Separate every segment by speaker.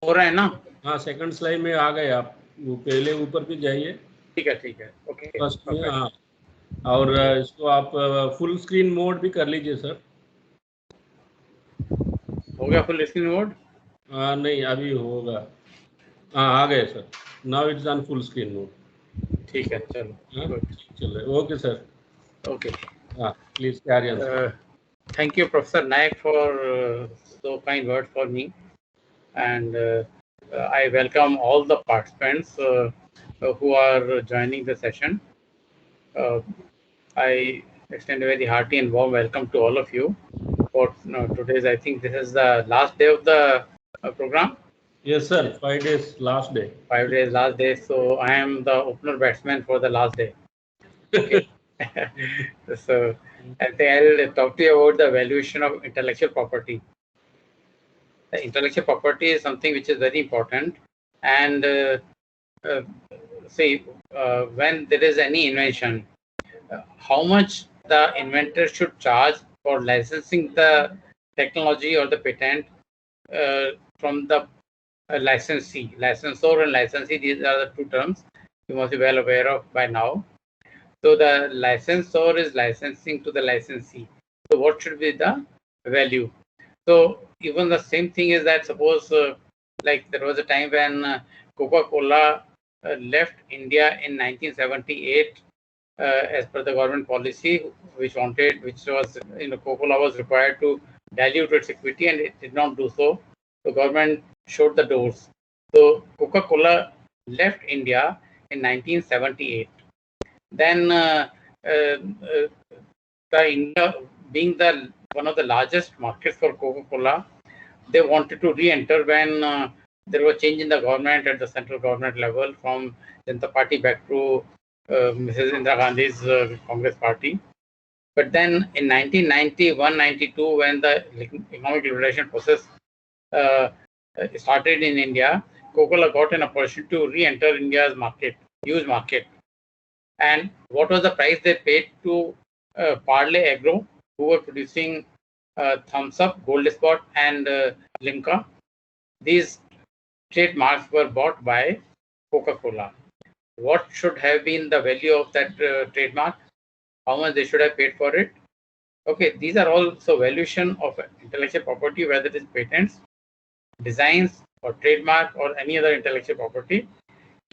Speaker 1: हो रहा है ना?
Speaker 2: हाँ, सेकंड स्लाइड में आ गए आप, वो पहले ऊपर भी जाइए।
Speaker 1: ठीक है, ओके।
Speaker 2: फर्स्ट में, हाँ। और इसको आप फुल स्क्रीन मोड भी कर लीजिए सर।
Speaker 1: हो गया फुल स्क्रीन मोड?
Speaker 2: नहीं, अभी होगा। हाँ, आ गए sir. Now it's on full screen mode.
Speaker 1: ठीक है, चलो।
Speaker 2: चल रहे, okay sir.
Speaker 1: Okay.
Speaker 2: Please carry on, sir.
Speaker 1: Thank you, Professor Naik, for so kind words for me, and I welcome all the participants who are joining the session. I extend a very hearty and warm welcome to all of you for today's. I think this is the last day of the program.
Speaker 2: Yes, sir. 5 days, last day.
Speaker 1: 5 days, last day. So I am the opener batsman for the last day. Okay. So I think I'll talk to you about the valuation of intellectual property. The intellectual property is something which is very important, and when there is any invention, how much the inventor should charge for licensing the technology or the patent from the licensee. Licensor and licensee, these are the two terms you must be well aware of by now. So the licensor is licensing to the licensee. So what should be the value? So even the same thing is that suppose like there was a time when Coca-Cola left India in 1978 as per the government policy, which was, Coca-Cola was required to dilute its equity, and it did not do so. The government showed the doors. So Coca-Cola left India in 1978. Then the India being the one of the largest markets for Coca-Cola, they wanted to re-enter when there was change in the government at the central government level from Janata Party back to Mrs. Indira Gandhi's Congress Party. But then in 1991-92, when the economic liberation process started in India, Coca-Cola got an opportunity to re-enter India's market, huge market. And what was the price they paid to Parle Agro, who were producing Thumbs Up, Gold Spot, and Limca? These trademarks were bought by Coca-Cola. What should have been the value of that trademark? How much they should have paid for it? Okay, these are also valuation of intellectual property, whether it is patents, designs, or trademark, or any other intellectual property.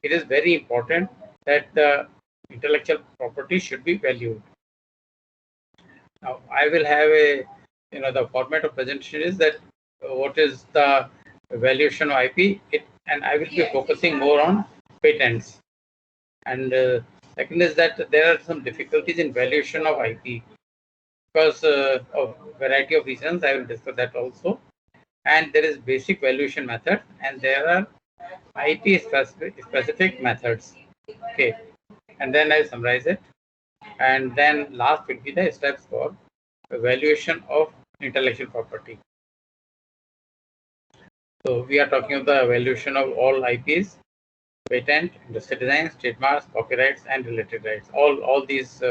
Speaker 1: It is very important that the intellectual property should be valued. Now, I will have the format of presentation is that what is the valuation of IP, and I will be focusing more on patents. And second is that there are some difficulties in valuation of IP because of variety of reasons. I will discuss that also. And there is basic valuation method, and there are IP specific methods. Okay, and then I summarize it. And then last will be the steps for valuation of intellectual property. So we are talking of the valuation of all IPs, patent, industrial designs, trademarks, copyrights, and related rights. All these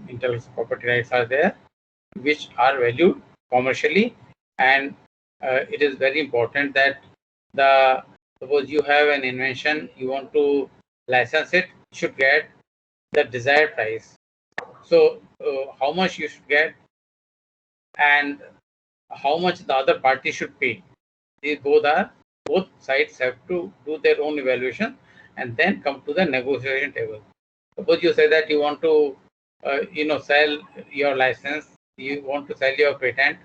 Speaker 1: intellectual property rights are there, which are valued commercially, and it is very important that suppose you have an invention, you want to license it, you should get the desired price. So how much you should get and how much the other party should pay. These both sides have to do their own evaluation and then come to the negotiation table. Suppose you say that you want to sell your license, you want to sell your patent,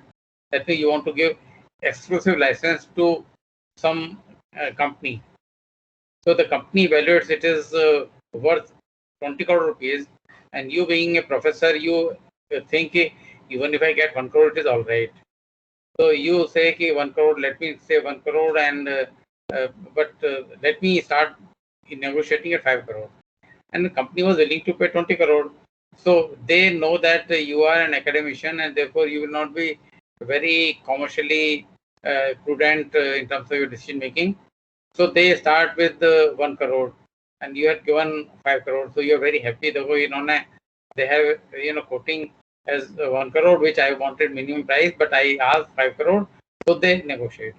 Speaker 1: that means you want to give exclusive license to some company. So the company evaluates it is worth 20 crore rupees, and you being a professor, you think even if I get 1 crore, it is all right. So you say 1 crore, let me say 1 crore, and but let me start negotiating at 5 crore. And the company was willing to pay 20 crore. So they know that you are an academician, and therefore you will not be very commercially prudent in terms of your decision making. So they start with 1 crore, and you have given 5 crore. So you are very happy. They have quoting as 1 crore, which I wanted minimum price, but I asked 5 crore. So they negotiate,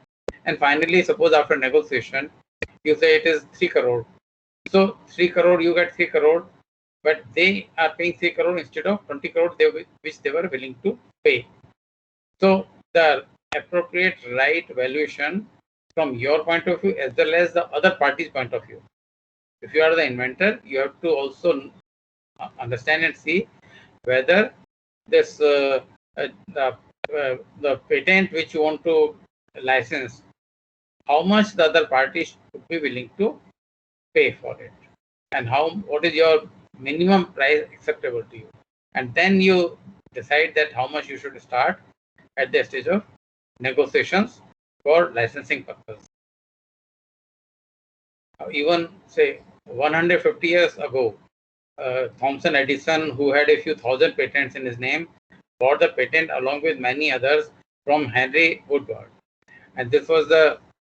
Speaker 1: And finally, suppose after negotiation, you say it is 3 crore. So 3 crore, you get 3 crore, but they are paying 3 crore instead of 20 crore which they were willing to pay. So the appropriate right valuation from your point of view as well as the other party's point of view. If you are the inventor, you have to also understand and see whether this the patent which you want to license, how much the other party should be willing to pay for it, and what is your minimum price acceptable to you, and then you decide that how much you should start at the stage of negotiations for licensing purpose. Even say 150 years ago, Thomson Edison, who had a few thousand patents in his name, bought the patent along with many others from Henry Woodward. And this was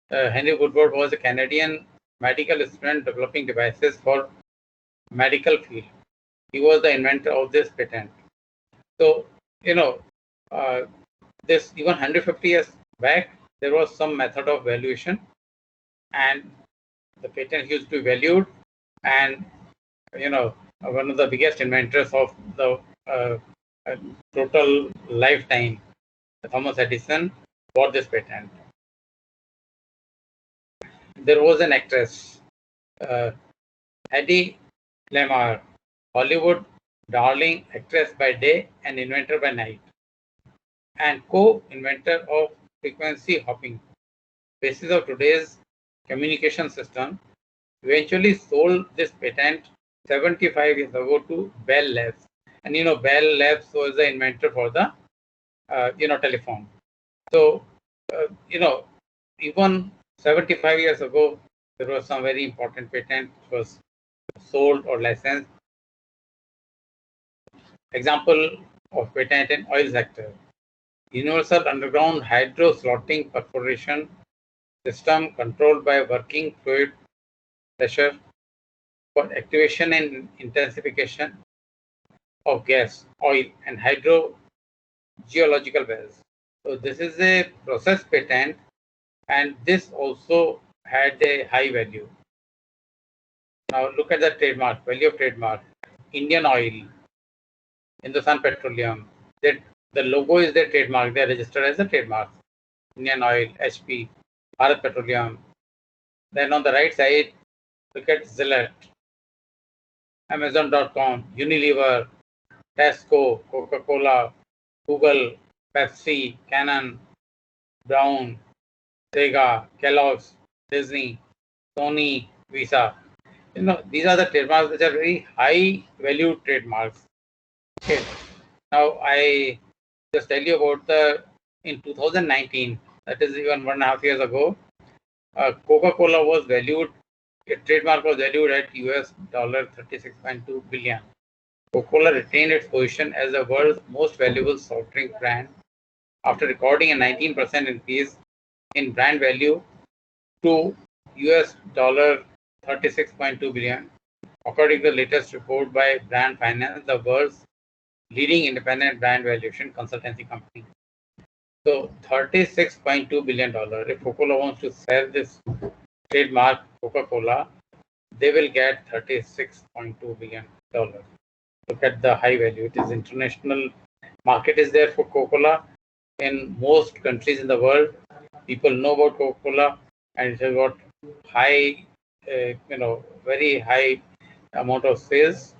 Speaker 1: Henry Woodward was a Canadian medical student developing devices for medical field. He was the inventor of this patent. So, this even 150 years back, there was some method of valuation, and the patent used to be valued, and one of the biggest inventors of the total lifetime, Thomas Edison, bought this patent. There was an actress, Hedy Lamarr, Hollywood darling, actress by day and inventor by night, and co-inventor of frequency hopping, basis of today's communication system, eventually sold this patent 75 years ago to Bell Labs. And Bell Labs was the inventor for the telephone. So even 75 years ago, there was some very important patent which was sold or licensed. Example of patent in oil sector: universal underground hydro slotting perforation system controlled by working fluid pressure for activation and intensification of gas, oil, and hydrogeological wells. So this is a process patent, and this also had a high value. Now look at the trademark, value of trademark. Indian Oil, Hindustan Petroleum. The logo is their trademark. They are registered as a trademark. Indian Oil, HP, Bharat Petroleum. Then on the right side, look at Zillet, Amazon.com, Unilever, Tesco, Coca-Cola, Google, Pepsi, Canon, Brown, Sega, Kellogg's, Disney, Sony, Visa. These are the trademarks which are very high value trademarks. Okay. Now I just tell you about in 2019, that is even 1.5 years ago, Coca-Cola was valued, a trademark was valued at US $36.2 billion. Coca-Cola retained its position as the world's most valuable soft drink brand after recording a 19% increase in brand value to US $36.2 billion, according to the latest report by Brand Finance, the world's leading independent brand valuation consultancy company. So $36.2 billion. If Coca-Cola wants to sell this trademark Coca-Cola, they will get $36.2 billion. Look at the high value. It is international market is there for Coca-Cola in most countries in the world. People know about Coca-Cola, and it has got high, very high amount of sales,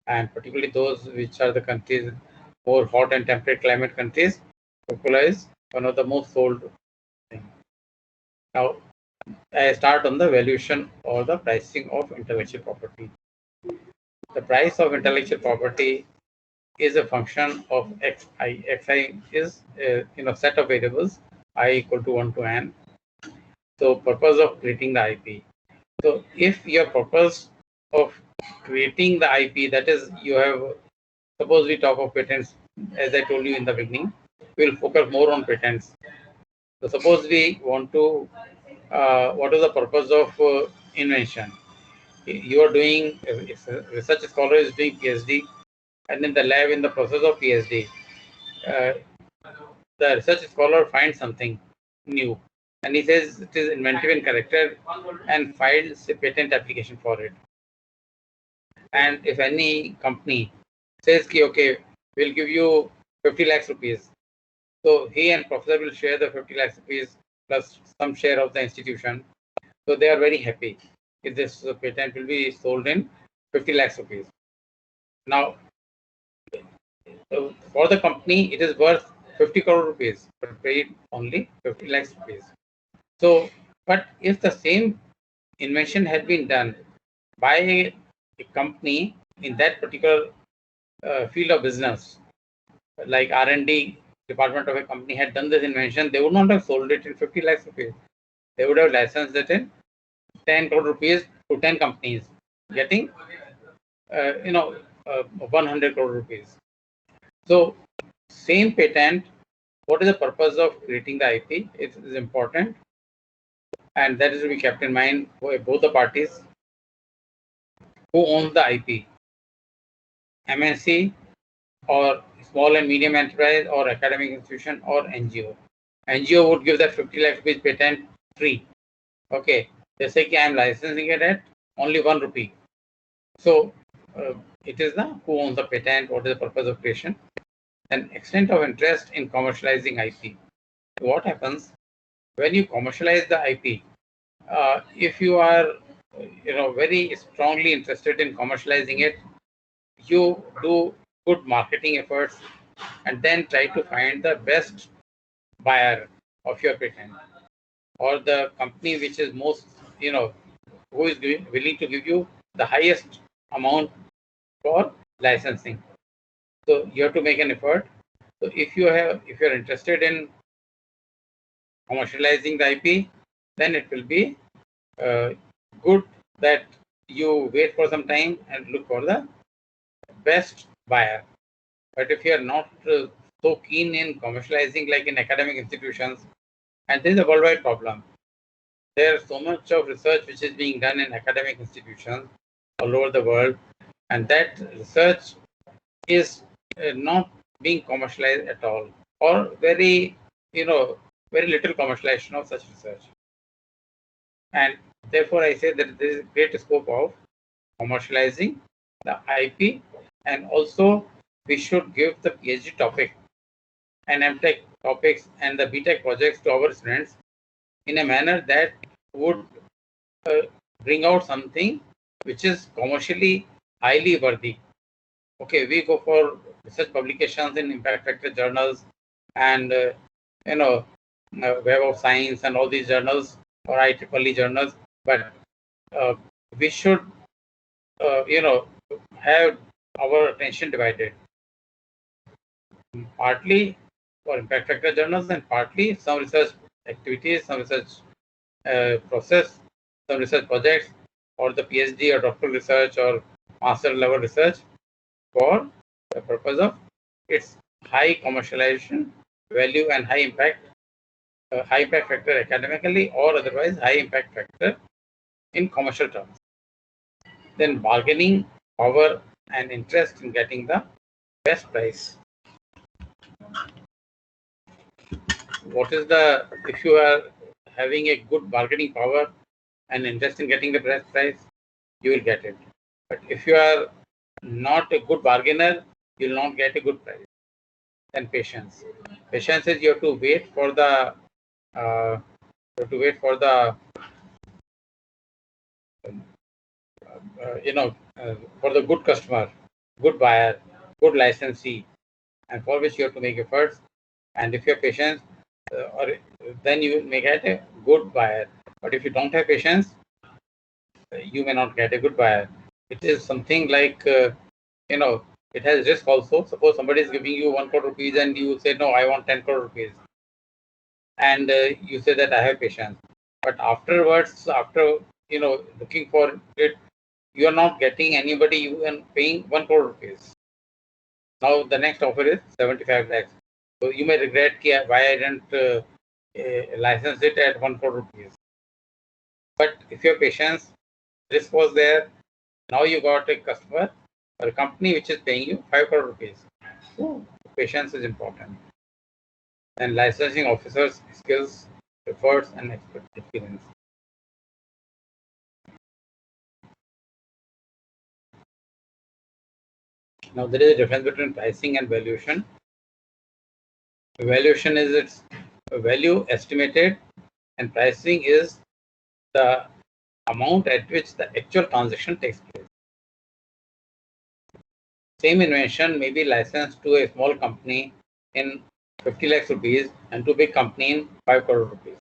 Speaker 1: and particularly those which are the countries more hot and temperate climate countries. Coca-Cola is one of the most sold things. Now, I start on the valuation or the pricing of intellectual property. The price of intellectual property is a function of xi. Xi is a set of variables I equal to 1 to n. So purpose of creating the IP. So if your purpose of creating the IP, that is, you have, suppose we talk of patents, as I told you in the beginning, we'll focus more on patents. So suppose we want to, what is the purpose of invention? You are doing, if a research scholar is doing PhD, and in the lab in the process of PhD, the research scholar finds something new, and he says it is inventive in character and files a patent application for it. And if any company says, okay, we'll give you 50 lakhs rupees, so he and professor will share the 50 lakhs rupees plus some share of the institution. So they are very happy if this patent will be sold in 50 lakhs rupees. Now, for the company, it is worth 50 crore rupees, but paid only 50 lakhs rupees. So, but if the same invention had been done by a company in that particular field of business, like R&D department of a company had done this invention, they would not have sold it in 50 lakhs rupees. They would have licensed it in 10 crore rupees to 10 companies, getting 100 crore rupees. So same patent, what is the purpose of creating the IP? It is important, and that is to be kept in mind for both the parties. Who owns the IP? MNC or small and medium enterprise or academic institution or NGO. NGO would give that 50 lakh rupees patent free. Okay, they say I am licensing it at only 1 rupee. So it is the who owns the patent, what is the purpose of creation, and extent of interest in commercializing IP. So what happens when you commercialize the IP? If you are very strongly interested in commercializing it, you do good marketing efforts and then try to find the best buyer of your patent, or the company which is most, who is willing to give you the highest amount for licensing. So you have to make an effort. So if you're interested in commercializing the IP, then it will be good that you wait for some time and look for the best buyer. But if you are not so keen in commercializing like in academic institutions, and this is a worldwide problem, there is so much of research which is being done in academic institutions all over the world, and that research is not being commercialized at all, or very little commercialization of such research. And therefore I say that there is great scope of commercializing the IP, and also we should give the PhD topic and MTech topics and the BTech projects to our students in a manner that would bring out something which is commercially highly worthy. Okay, we go for research publications in impact factor journals and Web of Science and all these journals or IEEE journals, but we should have our attention divided, partly for impact factor journals and partly some research activities, some research process, some research projects, or the PhD or doctoral research or master level research for the purpose of its high commercialization value and high impact factor academically or otherwise high impact factor in commercial terms. Then bargaining power and interest in getting the best price. What is the, if you are having a good bargaining power and interest in getting the best price, you will get it. But if you are not a good bargainer, you will not get a good price. Then patience. Patience is you have to wait for the for the good customer, good buyer, good licensee, and for which you have to make efforts. And if you have patience, then you may get a good buyer. But if you don't have patience, you may not get a good buyer. It is something like, it has risk also. Suppose somebody is giving you 1 crore rupees and you say, no, I want 10 crore rupees. And you say that I have patience. But afterwards, after, looking for it, you are not getting anybody even paying 1 crore rupees. Now the next offer is 75 lakhs. So you may regret why I didn't license it at 1 crore rupees. But if your patience, risk was there, now you got a customer or a company which is paying you 5 crore rupees. So patience is important. And licensing officers' skills efforts and experience. Now, there is a difference between pricing and valuation. Valuation is its value estimated, and pricing is the amount at which the actual transaction takes place. Same invention may be licensed to a small company in 50 lakhs rupees and to a big company in 5 crore rupees.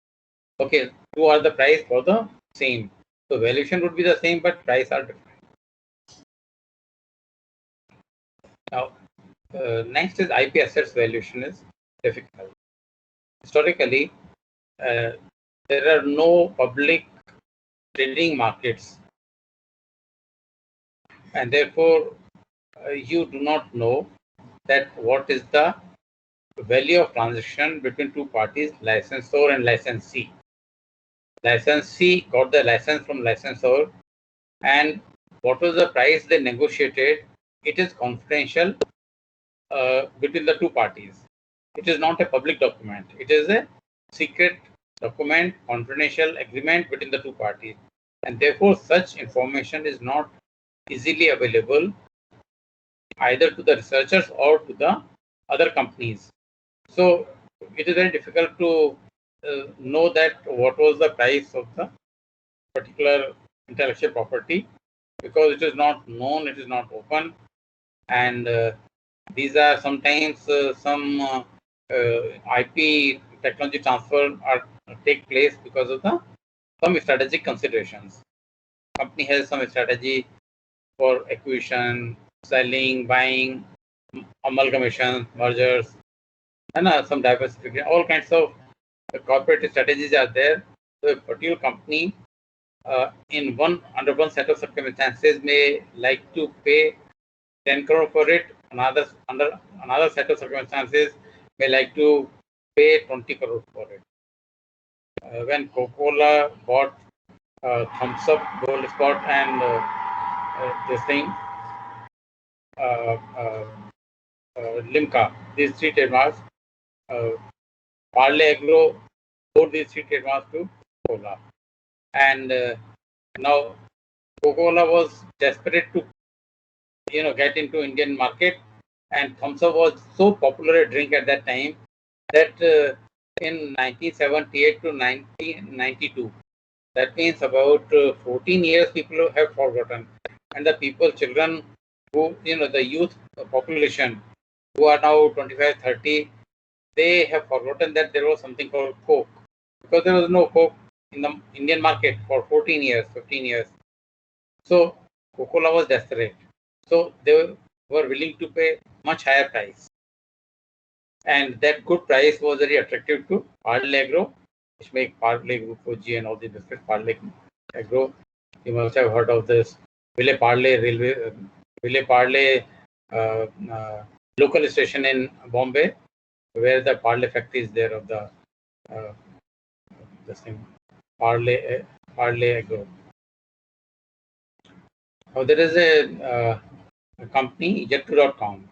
Speaker 1: Okay, two are the price for the same. So valuation would be the same, but price are different. Now, next is IP assets valuation is difficult. Historically, there are no public trading markets, and therefore you do not know that what is the value of transaction between two parties, licensor and licensee. Licensee got the license from licensor, and what was the price they negotiated, it is confidential between the two parties. It is not a public document. It is a secret document, confidential agreement between the two parties. And therefore, such information is not easily available either to the researchers or to the other companies. So it is very difficult to know that what was the price of the particular intellectual property, because it is not known, it is not open, and these are sometimes some IP technology transfer are take place because of some strategic considerations. Company has some strategy for acquisition, selling, buying, amalgamation, mergers, and some diversification. All kinds of corporate strategies are there. So a particular company under one set of circumstances may like to pay 10 crore for it. Under another set of circumstances may like to pay 20 crore for it. When Coca-Cola bought Thumbs Up, Gold Spot, and this thing, Limca, these three trademarks, Parle Agro sold these three trademarks to Coca-Cola. And now Coca-Cola was desperate to get into Indian market, and Thumbs Up was so popular a drink at that time that in 1978 to 1992, that means about 14 years, people have forgotten, and the children who the youth population who are now 25, 30, they have forgotten that there was something called Coke, because there was no Coke in the Indian market for 14 years, 15 years. So Coca-Cola was desperate. So they were willing to pay much higher price. And that good price was very attractive to Parle Agro, which make Parle Group OG and all the biscuits, Parle Agro. You must have heard of this Ville Parle local station in Bombay, where the Parle factory is there of the this thing, Parle Agro. Now there is a company, Yettu.com.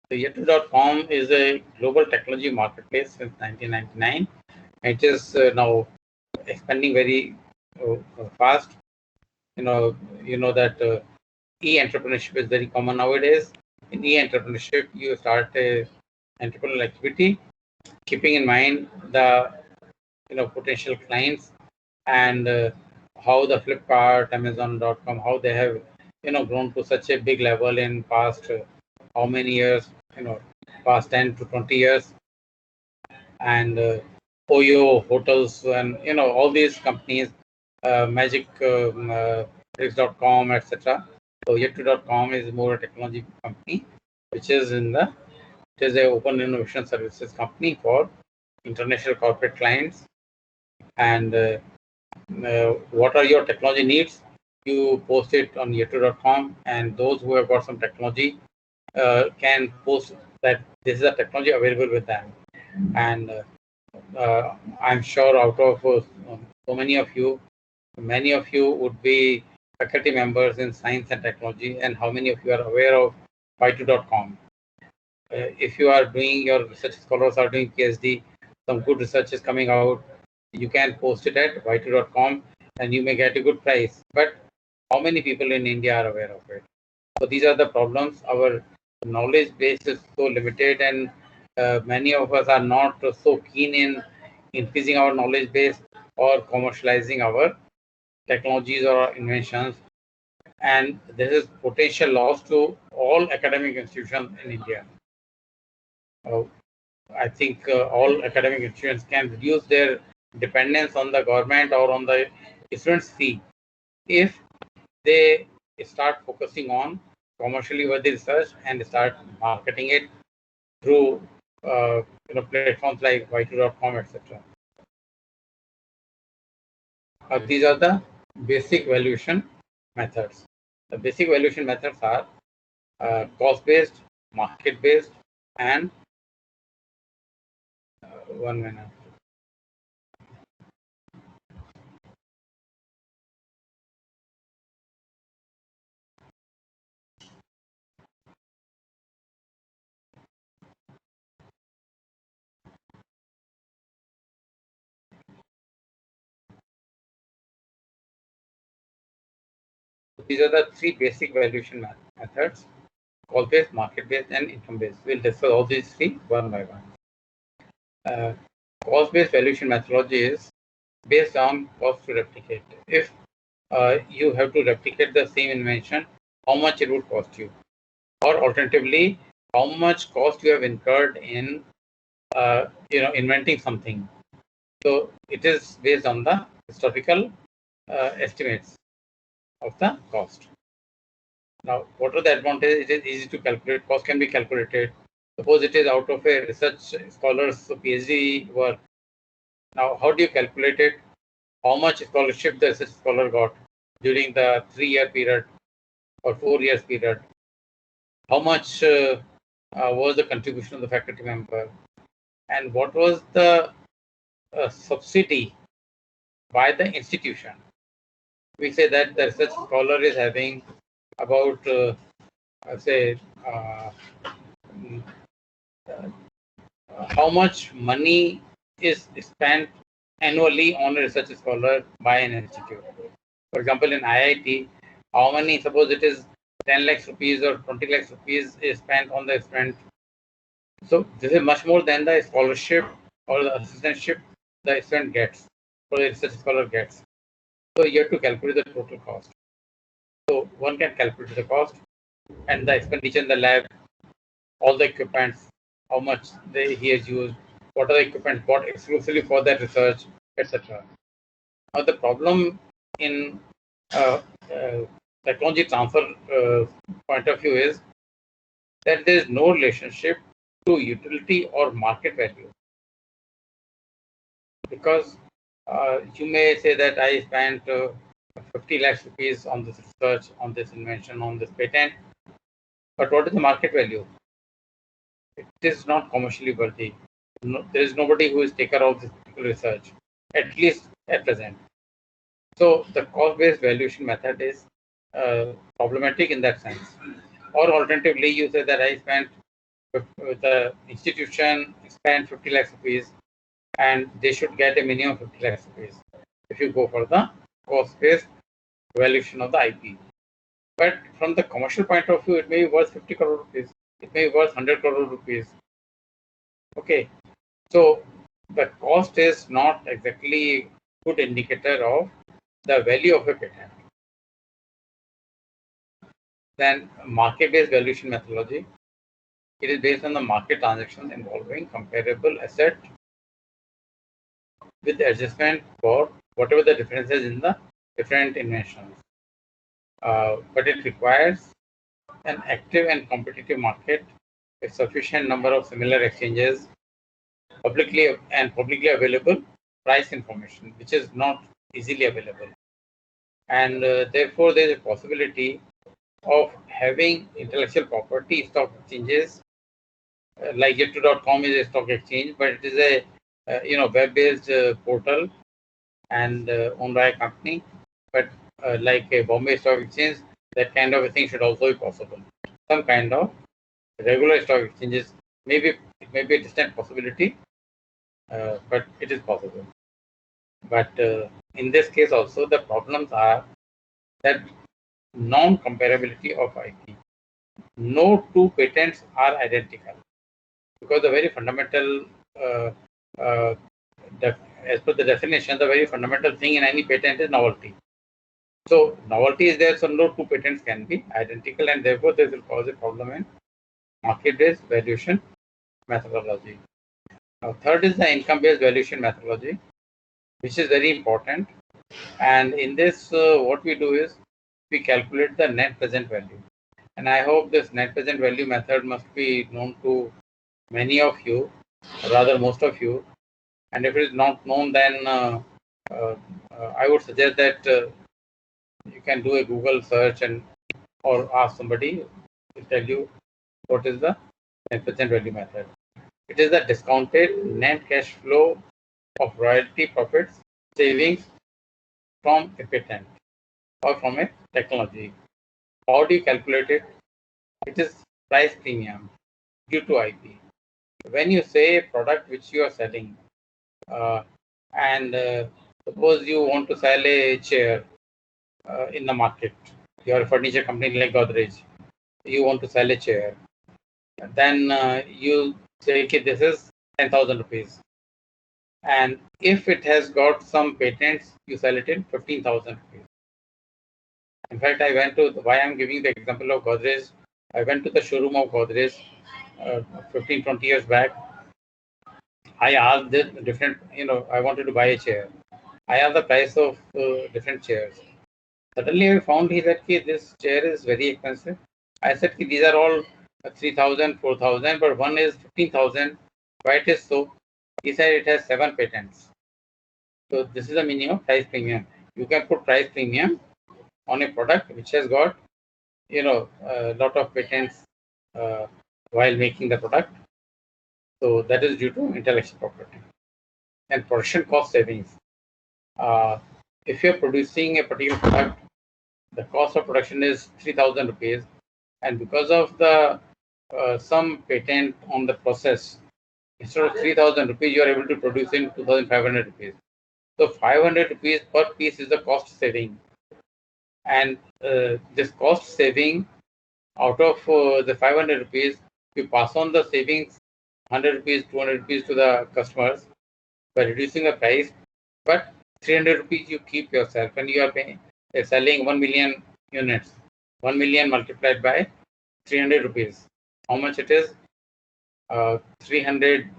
Speaker 1: So Yettu.com is a global technology marketplace since 1999. It is now expanding very fast. You know that e-entrepreneurship is very common nowadays. In e-entrepreneurship, you start a entrepreneurial activity, keeping in mind the potential clients, and how the Flipkart, Amazon.com, how they have grown to such a big level in past how many years, past 10 to 20 years, and Oyo hotels, and all these companies, Magic, Tricks.com, etc. So Yettu.com is more a technology company, which is it is a open innovation services company for international corporate clients. And what are your technology needs? You post it on Yettu.com, and those who have got some technology can post that this is a technology available with them. And I'm sure out of so many of you would be faculty members in science and technology, and how many of you are aware of Bytu.com? If you are doing your research, scholars are doing PhD, some good research is coming out, You can post it at y2.com and you may get a good price. But how many people in India are aware of it? So these are the problems. Our knowledge base is so limited, and many of us are not so keen in increasing our knowledge base or commercializing our technologies or inventions. And this is potential loss to all academic institutions in India. I think all academic institutions can reduce their dependence on the government or on the students' fee if they start focusing on commercially worthy research and start marketing it through platforms like y2.com, etc. These are the basic valuation methods. The basic valuation methods are cost-based, market-based, and 1 minute. These are the three basic valuation methods: cost-based, market-based, and income-based. We'll discuss all these three one by one. Cost-based valuation methodology is based on cost to replicate. If you have to replicate the same invention, how much it would cost you? Or alternatively, how much cost you have incurred in inventing something. So it is based on the historical estimates of the cost. Now, what are the advantages? It is easy to calculate. Cost can be calculated. Suppose it is out of a research scholar's PhD work. Now, how do you calculate it? How much scholarship the research scholar got during the 3-year period or 4 years period? How much was the contribution of the faculty member? And what was the subsidy by the institution? We say that the research scholar is having about, say, how much money is spent annually on a research scholar by an institute. For example, in IIT, how many, suppose it is 10 lakhs rupees or 20 lakhs rupees is spent on the student. So this is much more than the scholarship or the assistantship the student gets or the research scholar gets. So you have to calculate the total cost. So one can calculate the cost and the expenditure in the lab, all the equipments, how much he has used, what are the equipment bought exclusively for that research, etc. Now the problem in technology transfer point of view is that there is no relationship to utility or market value. Because you may say that I spent 50 lakhs rupees on this research, on this invention, on this patent, but what is the market value? It is not commercially worthy. No, there is nobody who is taker of this research, at least at present. So the cost-based valuation method is problematic in that sense. Or alternatively, you say that I spent, the institution spent 50 lakhs rupees and they should get a minimum 50 lakhs rupees if you go for the cost-based valuation of the IP. But from the commercial point of view, it may be worth 50 crore rupees. It may be worth 100 crore rupees. Okay. So the cost is not exactly a good indicator of the value of a patent. Then market-based valuation methodology. It is based on the market transactions involving comparable asset with adjustment for whatever the differences in the different inventions. But it requires an active and competitive market with sufficient number of similar exchanges, publicly available price information, which is not easily available. And therefore, there is a possibility of having intellectual property stock exchanges, like y2.com is a stock exchange, but it is a web-based portal and owned by a company. But like a Bombay Stock Exchange, that kind of a thing should also be possible. Some kind of regular stock exchanges, it may be a distant possibility, but it is possible. But in this case also, the problems are that non-comparability of IP. No two patents are identical because the very fundamental, uh, uh, as per the definition, the very fundamental thing in any patent is novelty. So novelty is there, so no two patents can be identical, and therefore this will cause a problem in market-based valuation methodology. Now, third is the income-based valuation methodology, which is very important. And in this, what we do is we calculate the net present value. And I hope this net present value method must be known to many of you, or rather most of you. And if it is not known, then I would suggest that you can do a Google search and or ask somebody to tell you what is the net present value method. It is the discounted net cash flow of royalty profits savings from a patent or from a technology. How do you calculate it? It is price premium due to IP. When you say a product which you are selling, and suppose you want to sell a chair in the market, you are a furniture company like Godrej, you want to sell a chair, then you say, okay, this is 10,000 rupees. And if it has got some patents, you sell it in 15,000 rupees. In fact, I went to, why I'm giving the example of Godrej, I went to the showroom of Godrej 15, 20 years back. I asked the different, I wanted to buy a chair. I asked the price of different chairs. Suddenly I found he said, this chair is very expensive. I said, these are all 3,000, 4,000, but one is 15,000. Why it is so? He said it has 7 patents. So this is the meaning of price premium. You can put price premium on a product which has got, a lot of patents while making the product. So that is due to intellectual property. And production cost savings. If you're producing a particular product, the cost of production is 3,000 rupees, and because of the some patent on the process, instead of 3,000 rupees, you are able to produce in 2,500 rupees. So 500 rupees per piece is the cost saving, and this cost saving out of the 500 rupees, you pass on the savings 100 rupees, 200 rupees to the customers by reducing the price, but 300 rupees you keep yourself, and you are paying, selling 1 million units. 1 million multiplied by 300 rupees. How much it is? 300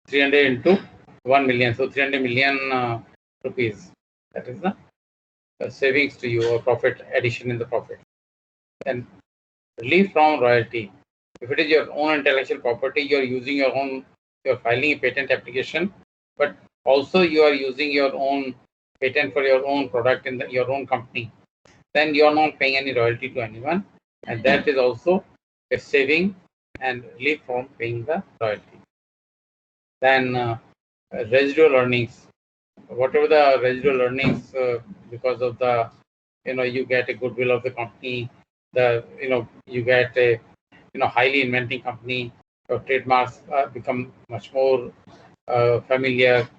Speaker 1: 300 into 1 million. So 300 million rupees. That is the savings to you or profit addition in the profit. And relief from royalty. If it is your own intellectual property, you are using your own, you are filing a patent application, but also you are using your own patent for your own product in your own company, then you are not paying any royalty to anyone, and that is also a saving and relief from paying the royalty. Then residual earnings, whatever the residual earnings because of the, you get a goodwill of the company, you get a, highly inventing company, your trademarks become much more familiar.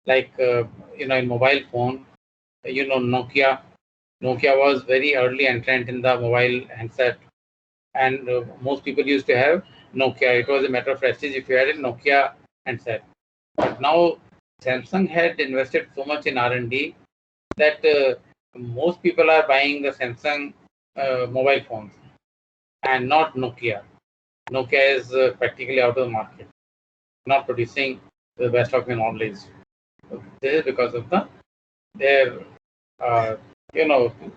Speaker 1: Like, in mobile phone, Nokia was very early entrant in the mobile handset, and most people used to have Nokia. It was a matter of prestige if you had a Nokia handset. But now Samsung had invested so much in R&D that most people are buying the Samsung mobile phones and not Nokia. Nokia is practically out of the market, not producing the best of your knowledge. So this is because of their uh,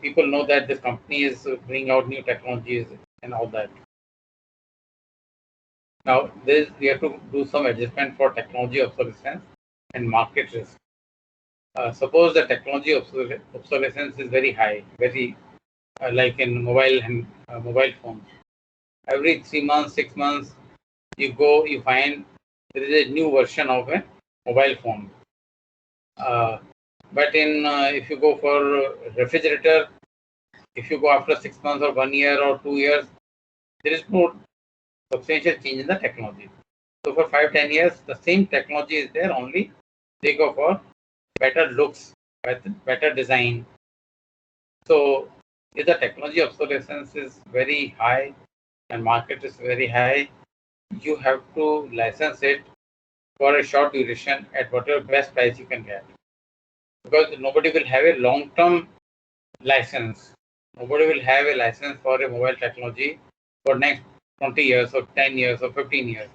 Speaker 1: people know that this company is bringing out new technologies and all that. Now, we have to do some adjustment for technology obsolescence and market risk. Suppose the technology obsolescence is very high, very like in mobile phones. Every 3 months, 6 months, you find there is a new version of a mobile phone. But if you go for refrigerator, if you go after 6 months or 1 year or 2 years, there is no substantial change in the technology. So for 5-10 years, the same technology is there, only they go for better looks, better design. So if the technology obsolescence is very high and market is very high, you have to license it for a short duration at whatever best price you can get. Because nobody will have a long-term license. Nobody will have a license for a mobile technology for next 20 years or 10 years or 15 years.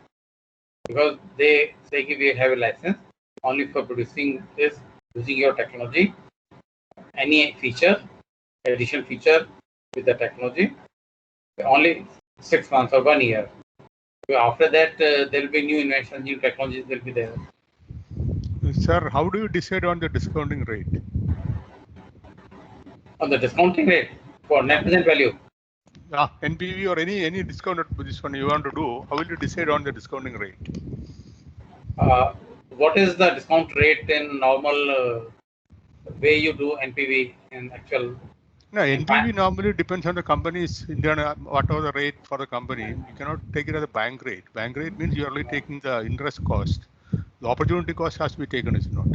Speaker 1: Because they say we have a license only for producing this, using your technology, any feature, additional feature with the technology, only 6 months or 1 year. After that, there will be new inventions, new technologies will be there.
Speaker 3: Sir, how do you decide on the discounting rate?
Speaker 1: On the discounting rate for net present value?
Speaker 3: NPV or any discount this one you want to do, how will you decide on the discounting rate?
Speaker 1: What is the discount rate in normal way you do NPV in actual?
Speaker 3: No, NPV normally depends on the company's whatever the rate for the company. You cannot take it as a bank rate. Bank rate means you are only taking the interest cost. The opportunity cost has to be taken, is it not?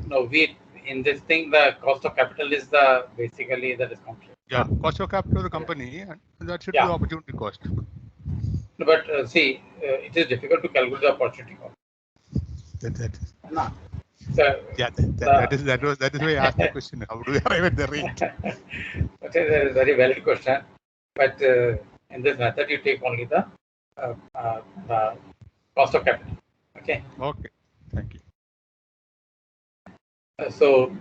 Speaker 1: No, we in this thing the cost of capital is the basically the discount rate.
Speaker 3: Yeah, cost of capital of the company, and that should be the opportunity cost.
Speaker 1: No, but see, it is difficult to calculate the opportunity cost.
Speaker 3: That is.
Speaker 1: No. So
Speaker 3: yeah, that is why I asked the question. How do we arrive at the rate?
Speaker 1: Okay, that is a very valid question. But in this method, you take only the cost of capital. Okay.
Speaker 3: Okay. Thank you.
Speaker 1: So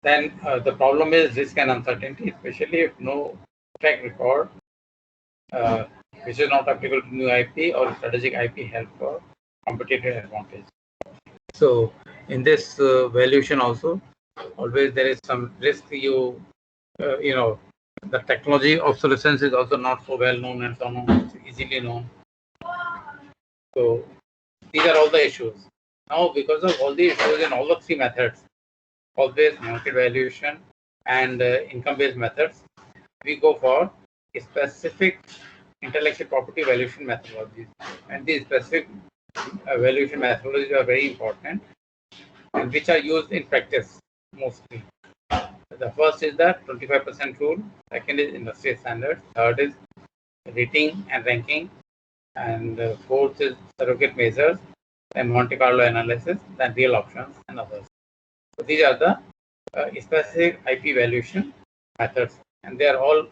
Speaker 1: then the problem is risk and uncertainty, especially if no track record, which is not applicable to new IP or strategic IP help for competitive advantage. So in this valuation also, always there is some risk. You know, the technology obsolescence is also not so well known and so on, easily known. So these are all the issues. Now, because of all the issues in all the three methods, cost-based, market valuation, and income-based methods, we go for specific intellectual property valuation methodologies. And these specific valuation methodologies are very important and which are used in practice mostly. The first is the 25% rule, second is industry standard, third is rating and ranking, and fourth is surrogate measures, then Monte Carlo analysis, then real options and others. So these are the specific IP valuation methods, and they are all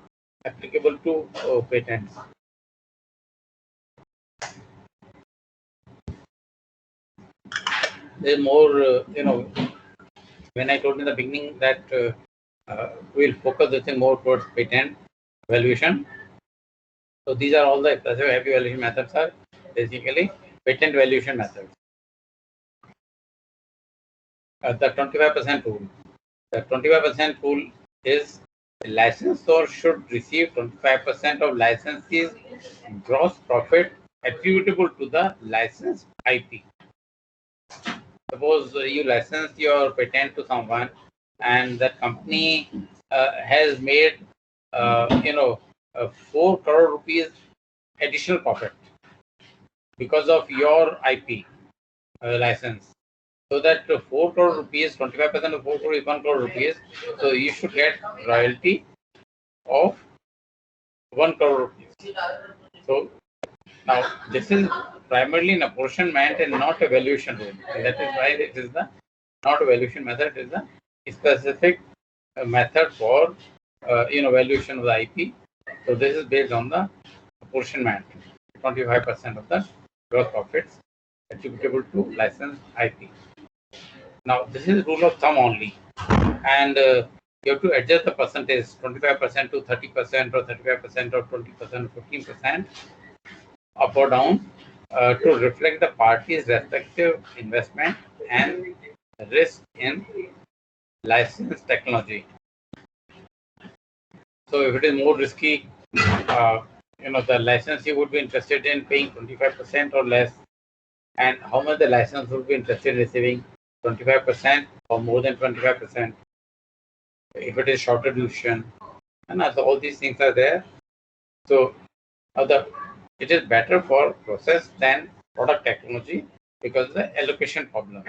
Speaker 1: applicable to patents. There's more, when I told in the beginning that we'll focus this thing more towards patent valuation. So these are all the specific IP valuation methods are basically patent valuation methods. The 25% rule. The 25% rule is the licensor should receive 25% of licensee's gross profit attributable to the licensed IP. Suppose you license your patent to someone, and that company has made 4 crore rupees additional profit because of your IP license. So that 4 crore rupees, 25% of 4 crore is 1 crore rupees. So you should get royalty of 1 crore rupees. So now this is primarily an apportionment and not a valuation rule. And that is why it is the not a valuation method. It is a specific method for valuation of the IP. So this is based on the apportionment, 25% of the gross profits attributable to licensed IP. Now, this is rule of thumb only, and you have to adjust the percentage 25% to 30% or 35% or 20% or 15% up or down to reflect the parties' respective investment and risk in licensed technology. So, if it is more risky, the licensee would be interested in paying 25% or less, and how much the license would be interested in receiving 25% or more than 25% if it is shorter duration, and also all these things are there. So the it is better for process than product technology because of the allocation problems.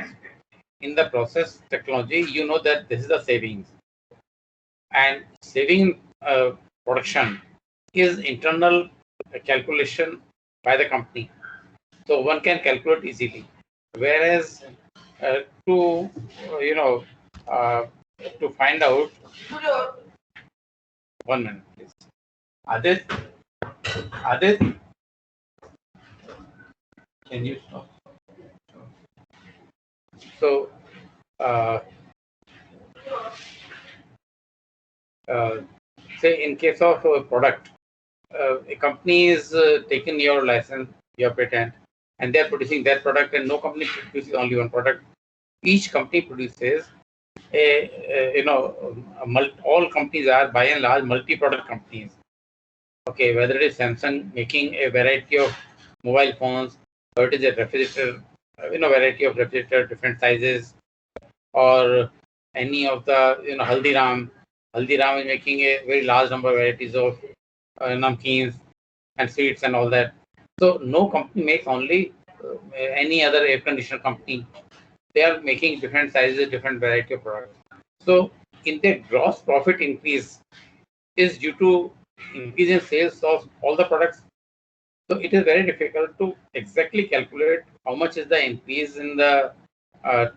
Speaker 1: In the process technology, you know that this is the savings, and saving production is internal calculation by the company, so one can calculate easily. Whereas to you know uh, to find out, 1 minute please. Adit, Adit, can you stop? So uh, say in case of a product, a company is taking your license, your patent, and they are producing that product, and no company produces only one product. Each company produces all companies are by and large multi-product companies. Okay, whether it is Samsung making a variety of mobile phones, or it is a refrigerator, variety of refrigerator, different sizes, or any of the, Haldiram. Haldiram is making a very large number of varieties of namkeens and sweets and all that. So no company makes only any other air conditioner company. They are making different sizes, different variety of products. So in the gross profit increase is due to increase in sales of all the products. So it is very difficult to exactly calculate how much is the increase in the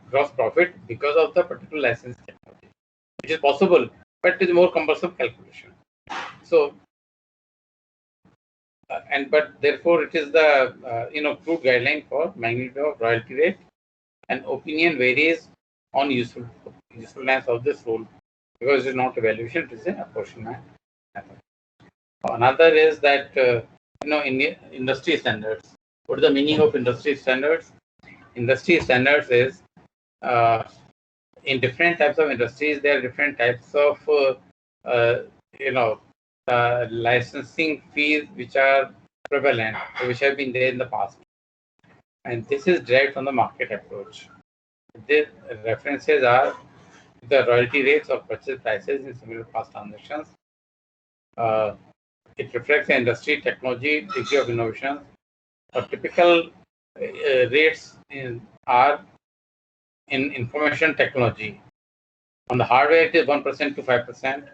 Speaker 1: gross profit because of the particular license technology. It is possible, but it is more cumbersome calculation. So but therefore it is the crude guideline for magnitude of royalty rate, and opinion varies on usefulness of this rule because it is not evaluation, it is an apportionment method. Another is that in the industry standards. What is the meaning of industry standards? Industry standards is in different types of industries there are different types of licensing fees which are prevalent, which have been there in the past, and this is derived from the market approach. The references are the royalty rates of purchase prices in similar past transactions. It reflects the industry, technology, degree of innovation. Typical rates are in information technology. On the hardware, it is 1% to 5%,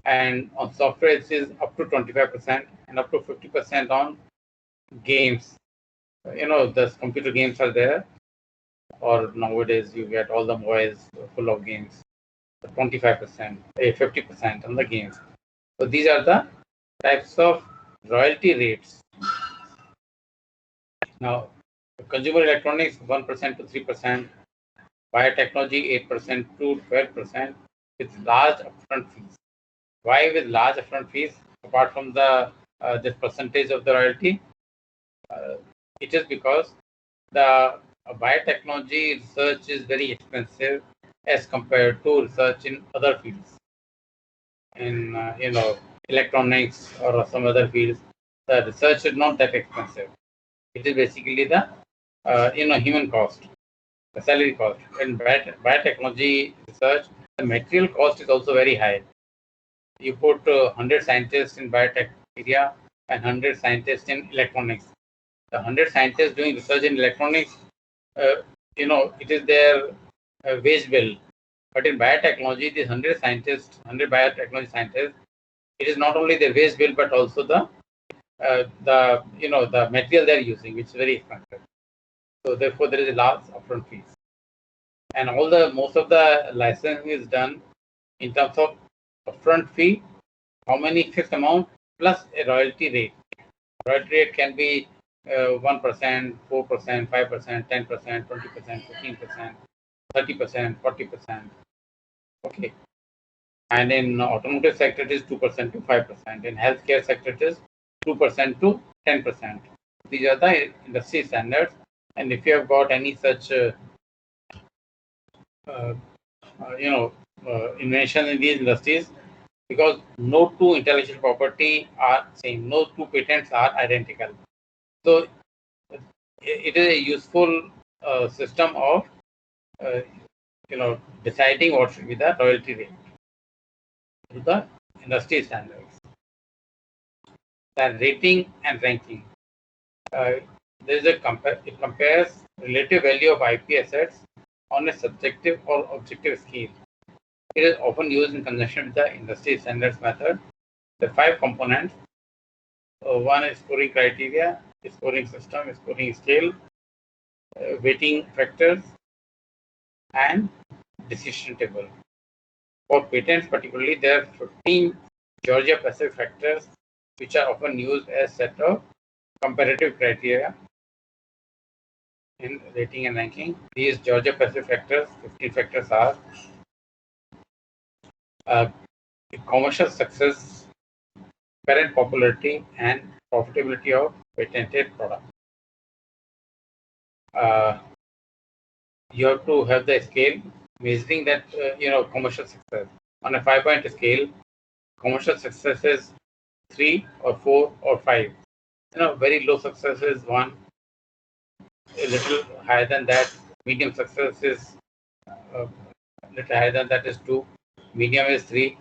Speaker 1: and on software, it is up to 25% and up to 50% on games. The computer games are there, or nowadays you get all the mobiles full of games. 25%, 50% on the games. So these are the types of royalty rates. Now, consumer electronics 1% to 3%, biotechnology 8% to 12% with large upfront fees. Why with large upfront fees? Apart from the this percentage of the royalty, it is because the biotechnology research is very expensive as compared to research in other fields. In electronics or some other fields, the research is not that expensive. It is basically the human cost, the salary cost. In biotechnology research, the material cost is also very high. You put 100 scientists in biotech area and 100 scientists in electronics. The 100 scientists doing research in electronics, it is their wage bill. But in biotechnology, these 100 scientists, 100 biotechnology scientists, it is not only their wage bill but also the material they are using, which is very expensive. So therefore, there is a large upfront fees, and most of the licensing is done in terms of upfront fee, how many fixed amount plus a royalty rate. Royalty rate can be 1%, 4%, 5%, 10%, 20%, 15%, 30%, 40%. Okay. And in automotive sector, it is 2% to 5%. In healthcare sector, it is 2% to 10%. These are the industry standards. And if you have got any such, invention in these industries, because no two intellectual property are same, no two patents are identical. So it is a useful system of, deciding what should be the royalty rate to the industry standards. Then rating and ranking. It compares relative value of IP assets on a subjective or objective scale. It is often used in conjunction with the industry standards method. The 5 components. One is scoring criteria, scoring system, scoring scale, weighting factors, and decision table. For patents particularly, there are 15 Georgia-Pacific factors which are often used as set of comparative criteria in rating and ranking. These Georgia-Pacific factors, 15 factors are commercial success, current popularity, and profitability of patented product. You have to have the scale measuring that commercial success on a 5-point scale. Commercial success is 3 or 4 or 5. Very low success is 1. A little higher than that. Medium success is a little higher than that is 2. Medium is 3.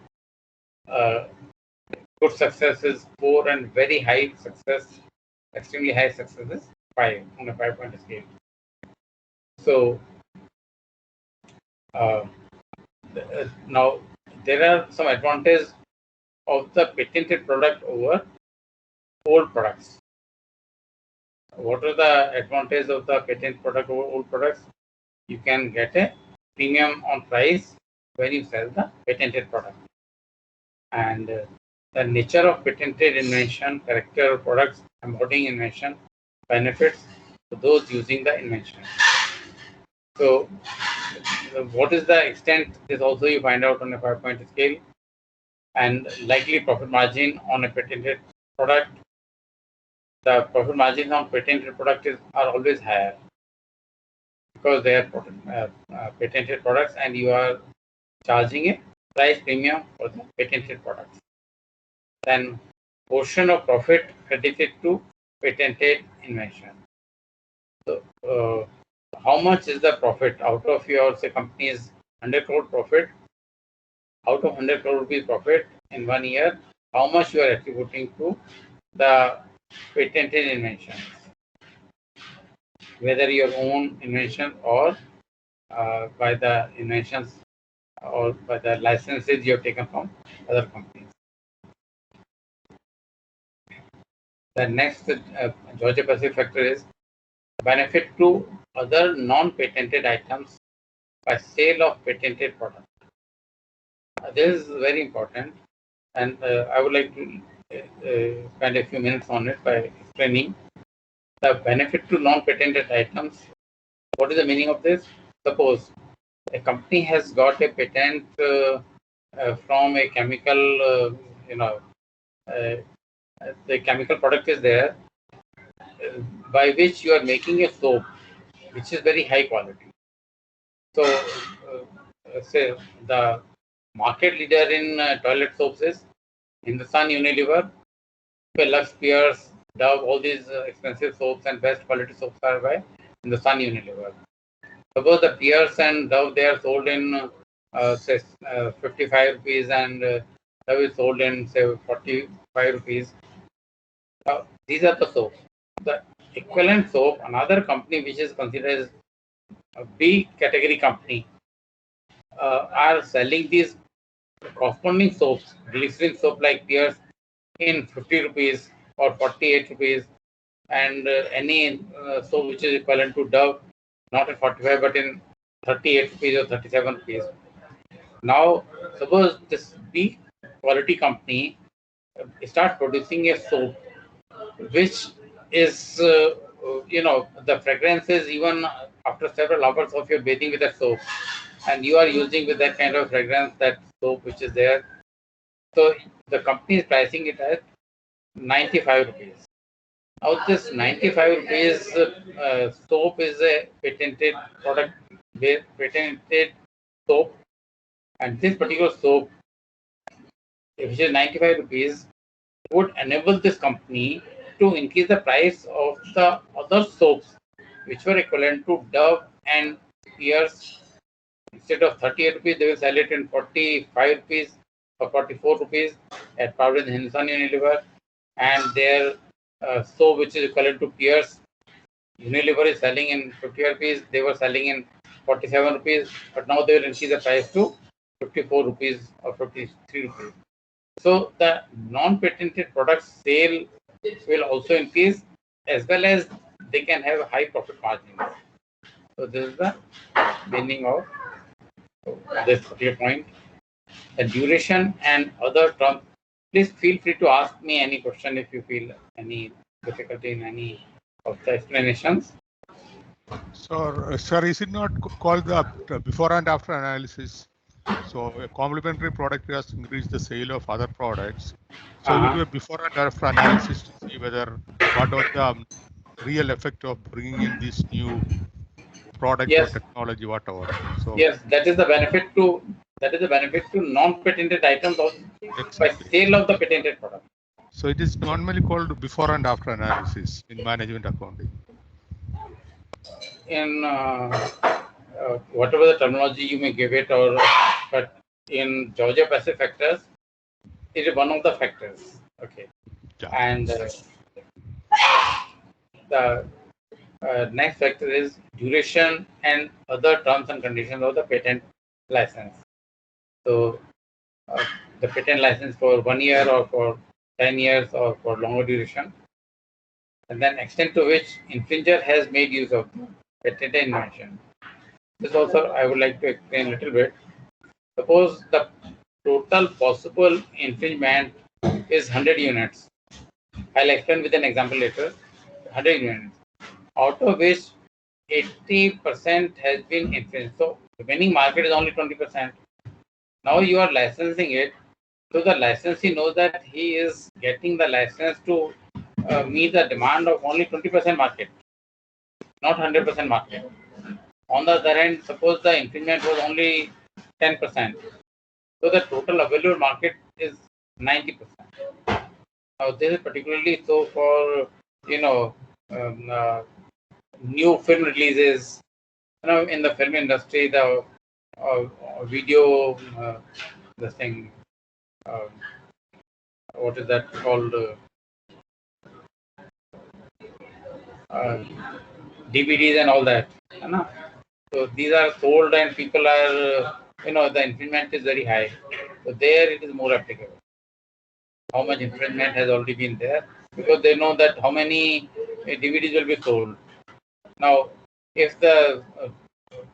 Speaker 1: Good success is 4, and very high success, extremely high success is 5 on a 5-point scale. So now there are some advantages of the patented product over old products. What are the advantages of the patent product over old products? You can get a premium on price when you sell the patented product. And the nature of patented invention, character of products, embodying invention, benefits to those using the invention. So, what is the extent? This also you find out on a 5-point scale. And likely profit margin on a patented product. The profit margins on patented product are always higher because they are patented products, and you are charging a price premium for the patented products. Then portion of profit credited to patented invention. So how much is the profit out of your, say, company's 100 crore profit? Out of 100 crore rupees profit in 1 year, how much you are attributing to the patented inventions, whether your own invention or by the inventions or by the licenses you have taken from other companies. The next Georgia Pacific factor is benefit to other non-patented items by sale of patented product. This is very important, and I would like to spend a few minutes on it by explaining the benefit to non-patented items. What is the meaning of this? Suppose a company has got a patent from a chemical, the chemical product is there, by which you are making a soap, which is very high quality. So, say the market leader in toilet soaps is Hindustan Unilever, Lux, Pierce, Dove. All these expensive soaps and best quality soaps are by Hindustan Unilever. Suppose the Pierce and Dove, they are sold in say 55 rupees, and Dove is sold in say 45 rupees. These are the soaps. The equivalent soap, another company which is considered as a B category company, are selling these corresponding soaps, glycerin soap like Pierce, in 50 rupees or 48 rupees, and any soap which is equivalent to Dove, not at 45 but in 38 rupees or 37 rupees. Now, suppose this B quality company starts producing a soap which is, the fragrance is even after several hours of your bathing with that soap, and you are using with that kind of fragrance that soap which is there. So the company is pricing it at 95 rupees. Now this 95 rupees soap is a patented product, patented soap, and this particular soap, which is 95 rupees, would enable this company to increase the price of the other soaps which were equivalent to Dove and Pierce. Instead of 38 rupees, they will sell it in 45 rupees or 44 rupees at Providence Hindustan Unilever. and their so which is equivalent to peers. Unilever is selling in 50 rupees, they were selling in 47 rupees, but now they will increase the price to 54 rupees or 53 rupees. So the non-patented products sale will also increase, as well as they can have high profit margins. So this is the meaning of this particular point. The duration and other terms. Please feel free to ask me any question if you feel any difficulty in any of the explanations.
Speaker 3: So, sir, is it not called the before and after analysis? So, a complementary product has increased the sale of other products. So, you do a before and after analysis to see whether what was the real effect of bringing in this new product or
Speaker 1: Yes,
Speaker 3: technology, whatever. So,
Speaker 1: yes, that is the benefit to non-patented items also by
Speaker 3: exactly.
Speaker 1: sale of the patented product.
Speaker 3: So, it is normally called before and after analysis in management accounting.
Speaker 1: In whatever the terminology you may give it, or but in Georgia Pacific factors, it is one of the factors. Okay,
Speaker 3: Yeah.
Speaker 1: and the next factor is duration and other terms and conditions of the patent license. So the patent license for 1 year or for 10 years or for longer duration, and then extent to which infringer has made use of patented invention. This also I would like to explain a little bit. Suppose the total possible infringement is 100 units. I'll explain with an example later. 100 units, out of which 80% has been infringed. So the winning market is only 20%. Now you are licensing it. So the licensee knows that he is getting the license to meet the demand of only 20% market, not 100% market. On the other hand, suppose the infringement was only 10%. So the total available market is 90%. Now this is particularly so for new film releases. In the film industry, the video, this thing, what is that called? DVDs and all that. So these are sold and people are, the infringement is very high. So there it is more applicable. How much infringement has already been there, because they know that how many DVDs will be sold. Now, if the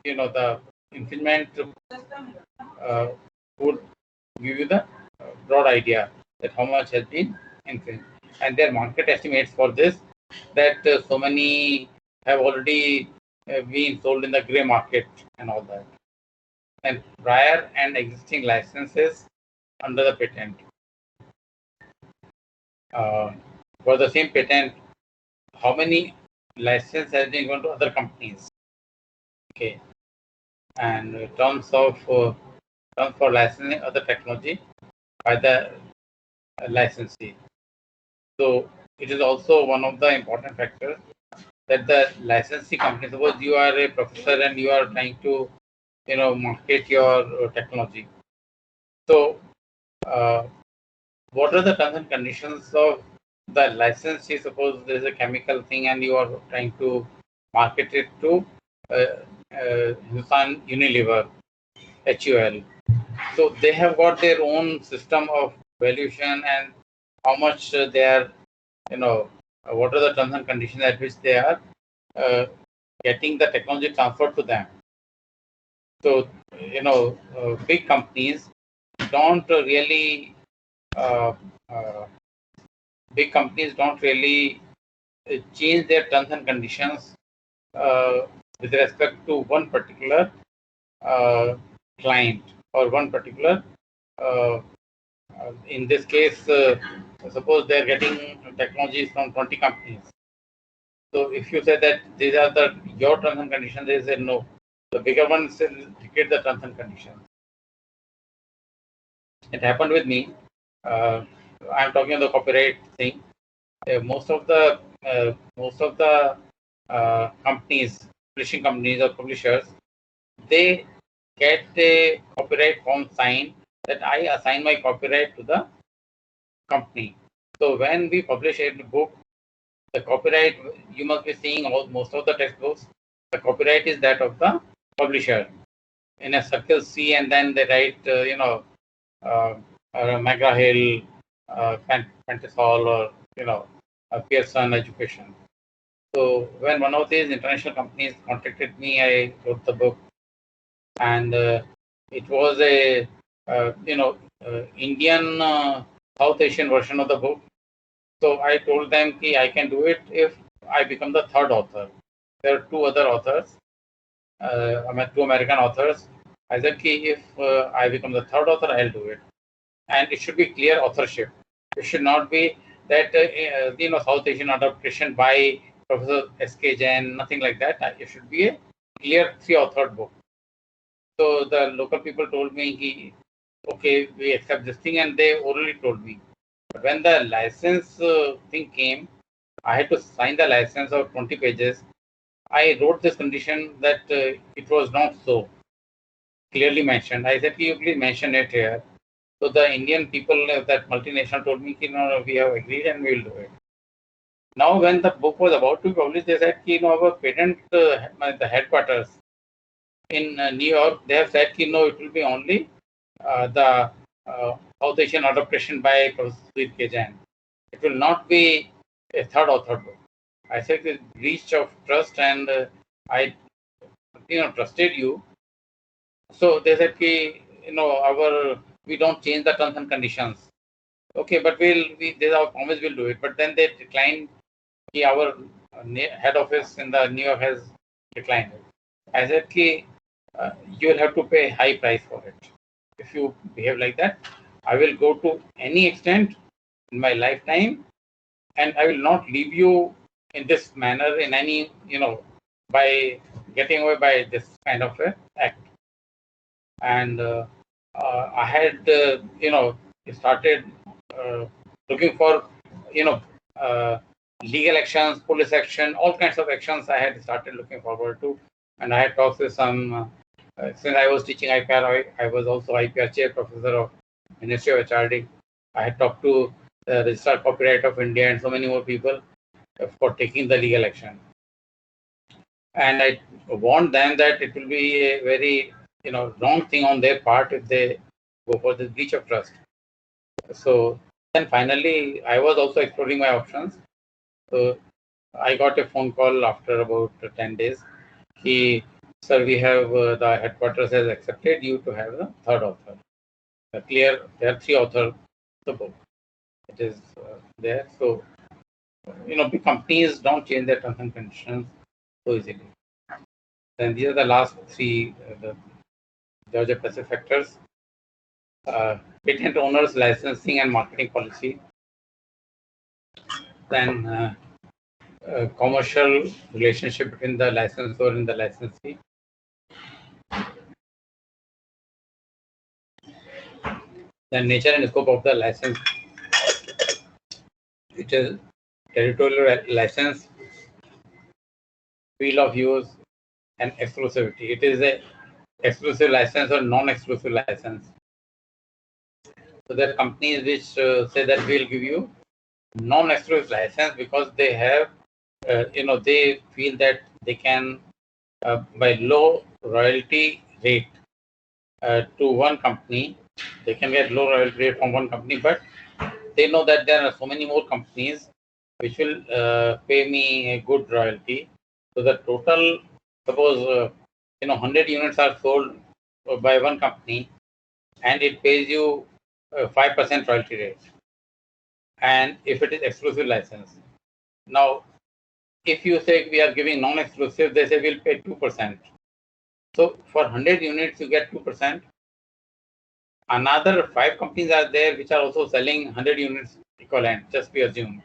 Speaker 1: the infringement would give you the broad idea that how much has been infringed, and their market estimates for this, that so many have already been sold in the gray market and all that, and prior and existing licenses under the patent. For the same patent, how many licenses has been given to other companies? Okay, and terms for licensing other technology by the licensee. So it is also one of the important factors that the licensee company. Suppose you are a professor and you are trying to, market your technology. So, what are the terms and conditions of the licensee? Suppose there is a chemical thing and you are trying to market it to Hindustan Unilever, HUL. So they have got their own system of valuation and how much they are, what are the terms and conditions at which they are getting the technology transferred to them. So, big companies don't really, change their terms and conditions with respect to one particular client or one particular, in this case, suppose they are getting technologies from 20 companies. So if you say that these are your terms and conditions, they say no. The bigger ones still dictate the terms and conditions. It happened with me. I'm talking on the copyright thing. Most of the companies, publishing companies or publishers, they get a copyright form signed that I assign my copyright to the company. So when we publish a book, the copyright, you must be seeing most of the textbooks, the copyright is that of the publisher in a Circle C, and then they write, McGraw-Hill, Pentasol, or Pearson Education. So when one of these international companies contacted me, I wrote the book, and it was a Indian South Asian version of the book. So I told them that I can do it if I become the third author. There are two other authors, two American authors. I said if I become the third author, I'll do it, and it should be clear authorship. It should not be that South Asian adaptation by Professor S.K. Jain, nothing like that. It should be a clear three-authored book. So the local people told me, okay, we accept this thing, and they orally told me. But when the license thing came, I had to sign the license of 20 pages. I wrote this condition that it was not so clearly mentioned. I said, you please mention it here. So the Indian people, that multinational, told me, no, we have agreed and we will do it. Now, when the book was about to be published, they said, our patent, the headquarters in New York, they have said, no, it will be only the South Asian adaptation by Professor K. Jain. It will not be a third author book. I said it's breach of trust, and I trusted you. So they said, we don't change the terms and conditions. Okay, but there's our promise, we'll do it. But then they declined. Our head office in the New York has declined it. I said, you will have to pay a high price for it. If you behave like that, I will go to any extent in my lifetime, and I will not leave you in this manner in any, by getting away by this kind of a act. And I had, started looking for, legal actions, police action, all kinds of actions I had started looking forward to. And I had talked with some, since I was teaching IPR, I was also IPR chair professor of Ministry of HRD. I had talked to the Registered Copyright of India and so many more people for taking the legal action. And I warned them that it will be a very, wrong thing on their part if they go for this breach of trust. So then finally, I was also exploring my options. So I got a phone call after about 10 days. Sir, we have the headquarters has accepted you to have the third author. There are three authors of the book. It is there. So, big companies don't change their terms and conditions so easily. Then these are the last three, the Georgia Pacific factors. Patent owners, licensing and marketing policy. Then commercial relationship between the licensor and the licensee. The nature and scope of the license. It is territorial license, field of use, and exclusivity. It is a exclusive license or non-exclusive license. So there are companies which say that we'll give you non-exclusive license because they have, they feel that they can, by low royalty rate to one company, they can get low royalty rate from one company, but they know that there are so many more companies which will pay me a good royalty. So the total, suppose 100 units are sold by one company, and it pays you 5% royalty rate. And if it is exclusive license, now if you say we are giving non-exclusive, they say we'll pay 2%. So for 100 units, you get 2%. Another 5 companies are there which are also selling 100 units equivalent, just we assume.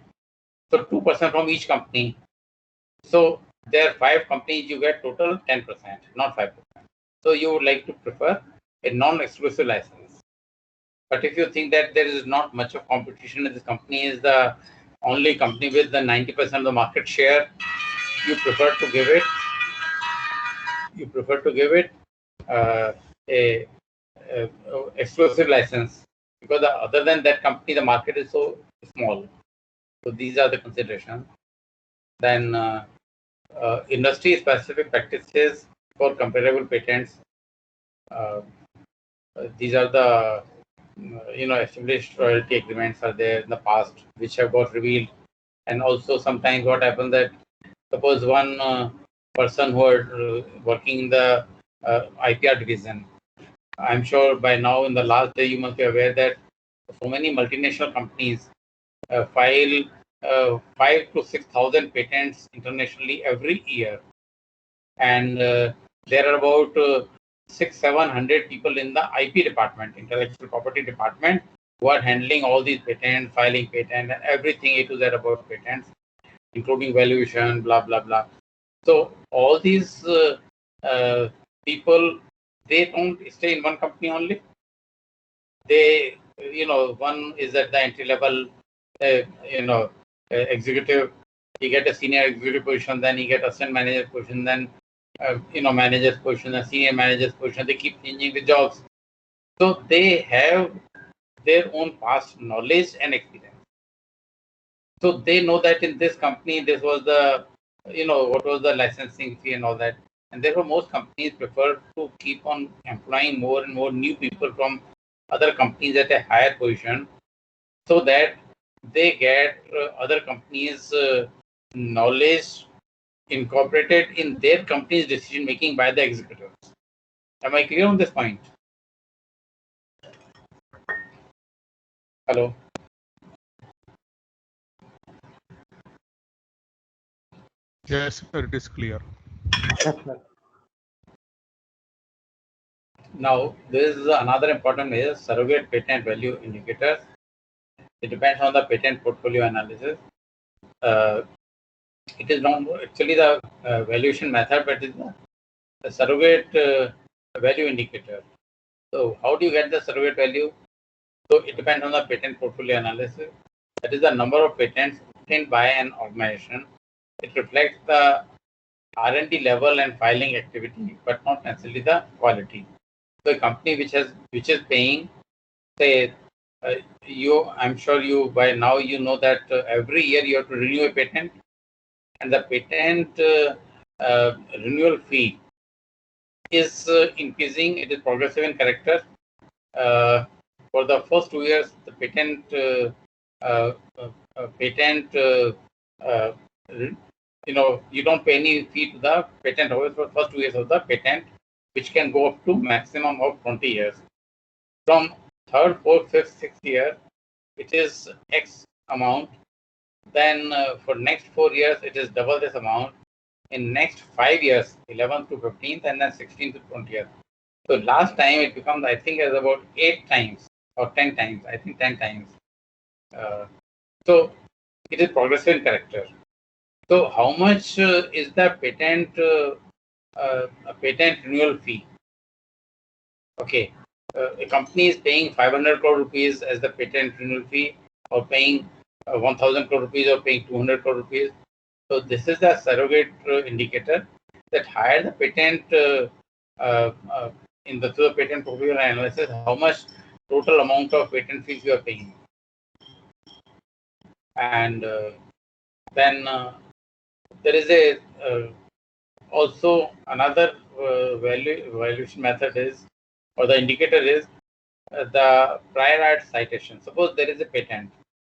Speaker 1: So 2% from each company. So there are 5 companies, you get total 10%, not 5%. So you would like to prefer a non-exclusive license. But if you think that there is not much of competition and this company is the only company with the 90% of the market share, you prefer to give it a exclusive license, because other than that company, the market is so small. So these are the considerations. Then industry-specific practices for comparable patents. These are the established royalty agreements are there in the past which have got revealed, and also sometimes what happens that suppose one person who are working in the IPR division. I'm sure by now in the last day you must be aware that so many multinational companies file 5 to 6,000 patents internationally every year, and there are about 600-700 people in the IP department, intellectual property department, who are handling all these patents, filing patent, and everything A to Z about patents, including valuation, blah blah blah. So all these people, they don't stay in one company only. They, one is at the entry level, executive. You get a senior executive position, then you get assistant manager position, then manager's position, a senior manager's position. They keep changing the jobs, so they have their own past knowledge and experience. So they know that in this company, this was the, what was the licensing fee and all that. And therefore, most companies prefer to keep on employing more and more new people from other companies at a higher position, so that they get other companies' knowledge incorporated in their company's decision making by the executives. Am I clear on this point? Hello.
Speaker 3: Yes, sir, it is clear.
Speaker 1: Now, this is another important measure, surrogate patent value indicators. It depends on the patent portfolio analysis. It is not actually the valuation method, but it is the surrogate value indicator. So, how do you get the surrogate value? So, it depends on the patent portfolio analysis. That is the number of patents obtained by an organization. It reflects the R&D level and filing activity, but not necessarily the quality. So, a company which is paying, say, I'm sure you by now you know that every year you have to renew a patent, and the patent renewal fee is increasing. It is progressive in character. For the first 2 years, the patent you don't pay any fee to the patent holder for first 2 years of the patent, which can go up to maximum of 20 years. From third, fourth, fifth, sixth year, it is X amount. Then for next 4 years, it is double this amount. In next 5 years, 11th to 15th, and then 16th to 20th. So last time it becomes, I think, as about 8 times or 10 times. I think 10 times. So it is progressive in character. So how much is the patent renewal fee? Okay, a company is paying 500 crore rupees as the patent renewal fee, or paying 1,000 crore rupees, or paying 200 crore rupees. So this is the surrogate indicator that higher the patent in the patent portfolio analysis, how much total amount of patent fees you are paying. And then there is a also another valuation method is, or the indicator is the prior art citation. Suppose there is a patent.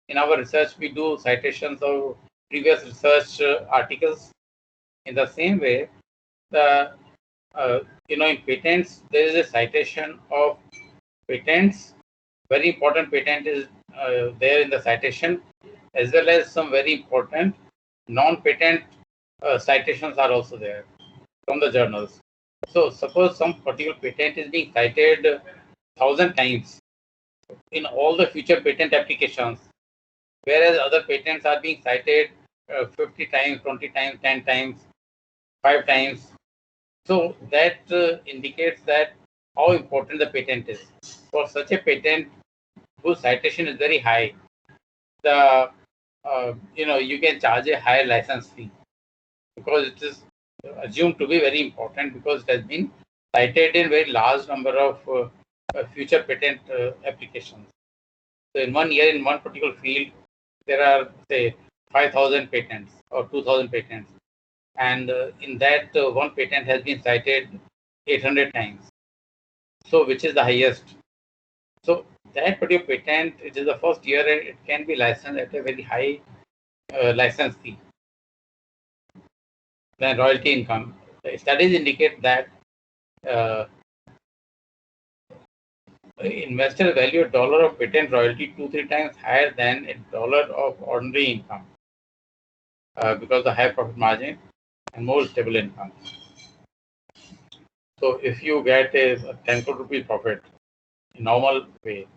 Speaker 1: In our research, we do citations of previous research articles. In the same way, the in patents there is a citation of patents. Very important patent is there in the citation, as well as some very important non-patent citations are also there from the journals. So suppose some particular patent is being cited 1,000 times in all the future patent applications, whereas other patents are being cited 50 times, 20 times, 10 times, 5 times. So that indicates that how important the patent is. For such a patent whose citation is very high, the you can charge a higher license fee, because it is assumed to be very important, because it has been cited in very large number of future patent applications. So in 1 year, in one particular field, there are, say, 5,000 patents or 2,000 patents, and in that one patent has been cited 800 times. So which is the highest? So that particular patent, it is the first year, and it can be licensed at a very high license fee. Then royalty income. The studies indicate that investors value $1 of patent royalty 2-3 times higher than $1 of ordinary income because of the high profit margin and more stable income. So if you get a 10 crore rupees profit in normal way,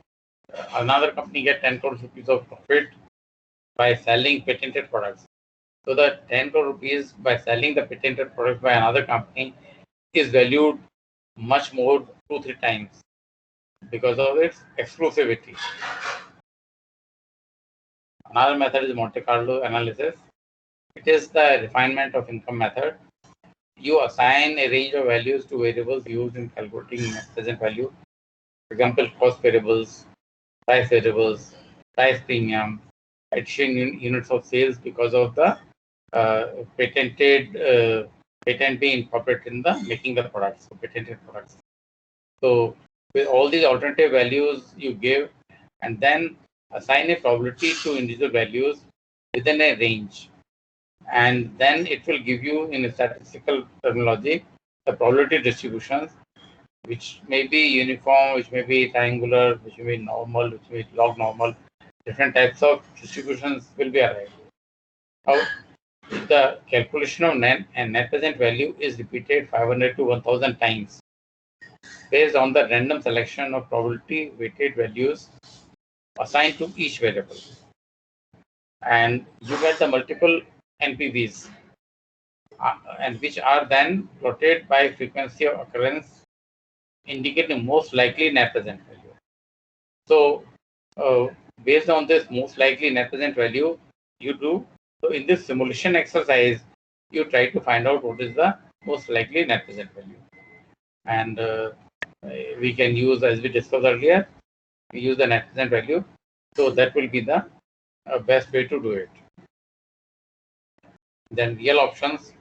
Speaker 1: another company get 10 crore rupees of profit by selling patented products. So the 10 crore rupees by selling the patented products by another company is valued much more 2-3 times because of its exclusivity. Another method is Monte Carlo analysis. It is the refinement of income method. You assign a range of values to variables used in calculating net present value. For example, cost variables, price variables, price premium, addition units of sales because of the patent being incorporated in the making the products, so patented products. So with all these alternative values you give, and then assign a probability to individual values within a range, and then it will give you, in a statistical terminology, the probability distributions, which may be uniform, which may be triangular, which may be normal, which may be log normal. Different types of distributions will be arrived. Now, the calculation of net and net present value is repeated 500 to 1,000 times based on the random selection of probability weighted values assigned to each variable. And you get the multiple NPVs, and which are then plotted by frequency of occurrence, indicating most likely net present value. So, based on this most likely net present value, you do. So, in this simulation exercise, you try to find out what is the most likely net present value. And we can use, as we discussed earlier, we use the net present value. So, that will be the best way to do it. Then real options,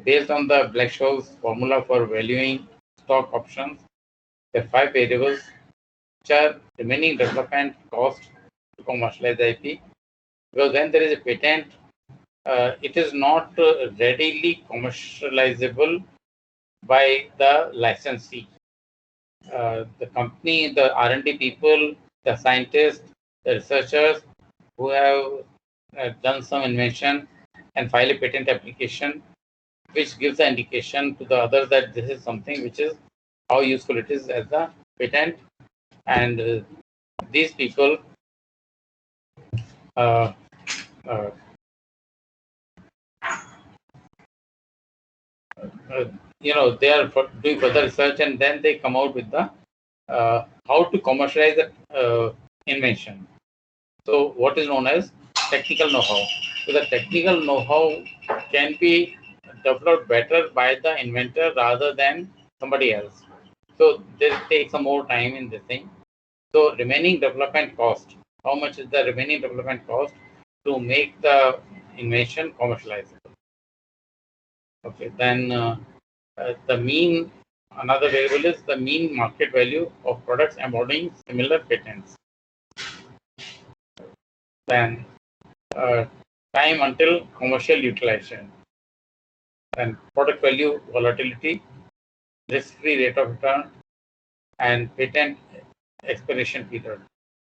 Speaker 1: based on the Black-Scholes formula for valuing stock options, there are 5 variables which are remaining development cost to commercialize the IP. Because when there is a patent, it is not readily commercializable by the licensee. The company, the R&D people, the scientists, the researchers who have done some invention and file a patent application, which gives the indication to the others that this is something which is how useful it is as a patent. And these people they are doing further research, and then they come out with the how to commercialize the invention. So what is known as technical know-how. So the technical know-how can be developed better by the inventor rather than somebody else. So this takes some more time in this thing. So remaining development cost, how much is the remaining development cost to make the invention commercializable? Okay, then the mean, another variable is the mean market value of products embodying similar patents. Then time until commercial utilization. Then product value volatility, risk-free rate of return, and patent expiration period.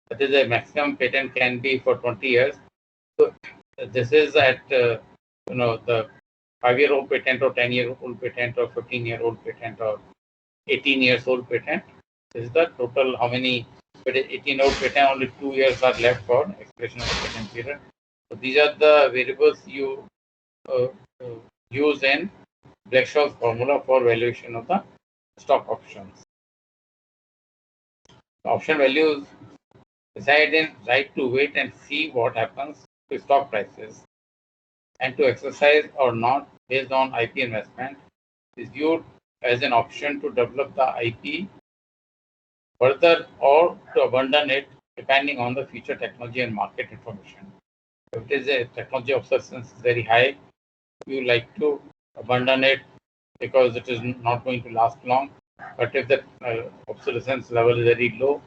Speaker 1: That is, a maximum patent can be for 20 years. So this is at the 5-year-old patent or 10-year-old patent or 15-year-old patent or 18 years old patent. This is the total how many. But 18-year-old patent, only 2 years are left for expiration of the patent period. So these are the variables you use in Black-Scholes formula for valuation of the stock options. The option values reside in right to wait and see what happens to stock prices, and to exercise or not based on IP investment is viewed as an option to develop the IP further or to abandon it depending on the future technology and market information. If it is a technology obsolescence is very high, you like to abandon it because it is not going to last long. But if the obsolescence level is very low,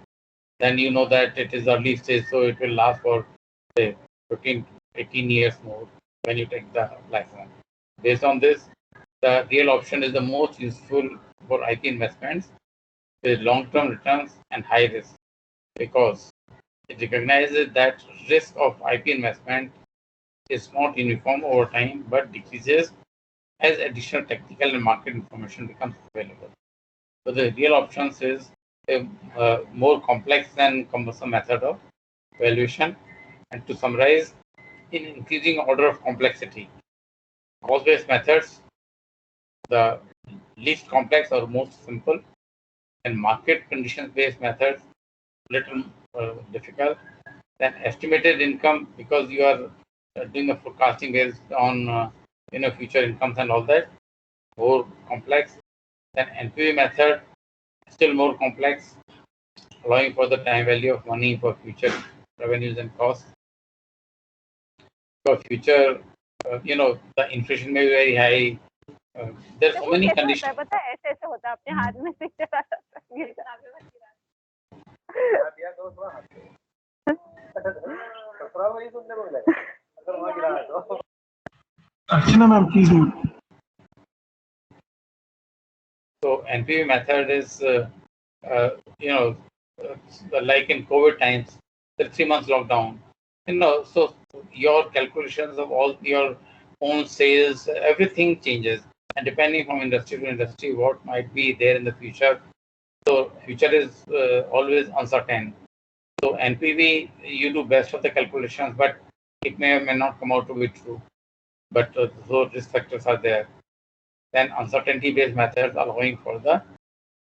Speaker 1: then you know that it is early stage, so it will last for say 15, 18 years more when you take the license. Based on this, the real option is the most useful for IP investments with long-term returns and high risk, because it recognizes that risk of IP investment is not uniform over time but decreases as additional technical and market information becomes available. So the real options is a more complex and cumbersome method of valuation. And to summarize, in increasing order of complexity, cost-based methods, the least complex or most simple, and market conditions-based methods, little difficult. Then estimated income, because you are doing the forecasting based on future incomes and all that, more complex. Then NPV method, still more complex, allowing for the time value of money for future revenues and costs. For future, the inflation may be very high. There are so many conditions.
Speaker 4: पता है ऐसे ऐसे होता है अपने हाथ में से चला जाता है गिर
Speaker 5: Archana ma'am, please do.
Speaker 1: So NPV method is, like in COVID times, the 3 months lockdown. So your calculations of all your own sales, everything changes, and depending from industry to industry, what might be there in the future. So future is always uncertain. So NPV, you do best of the calculations, but it may or may not come out to be true. But those risk factors are there. Then uncertainty-based methods allowing for the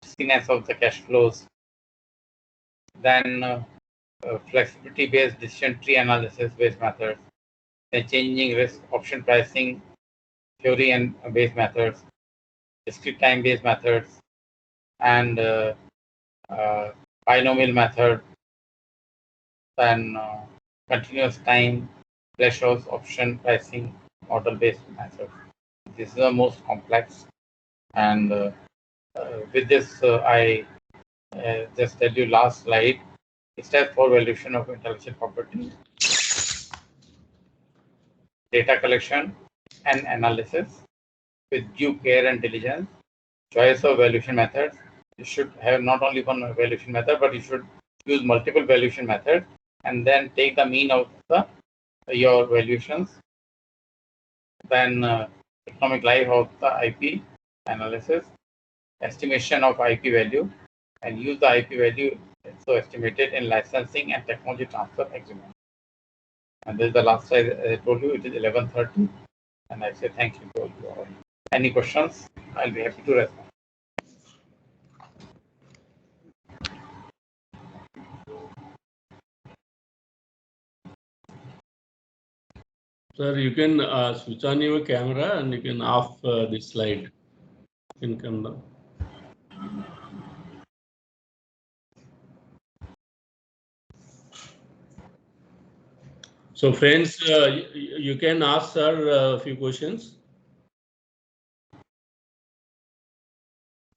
Speaker 1: riskiness of the cash flows. Then flexibility-based decision tree analysis-based methods. Then changing risk option pricing theory and based methods. Discrete time-based methods, and binomial method. Then continuous time thresholds option pricing model-based methods. This is the most complex, and with this I just tell you last slide. Step for valuation of intellectual property: data collection and analysis with due care and diligence. Choice of valuation methods: you should have not only one valuation method, but you should use multiple valuation methods and then take the mean of your valuations. Then economic life of the IP analysis, estimation of IP value, and use the IP value so estimated in licensing and technology transfer agreement. And this is the last slide. I told you it is 11:30, and I say thank you to all. Any questions? I'll be happy to respond.
Speaker 2: Sir, you can switch on your camera and you can off this slide. You can come down. So friends, you can ask sir a few questions.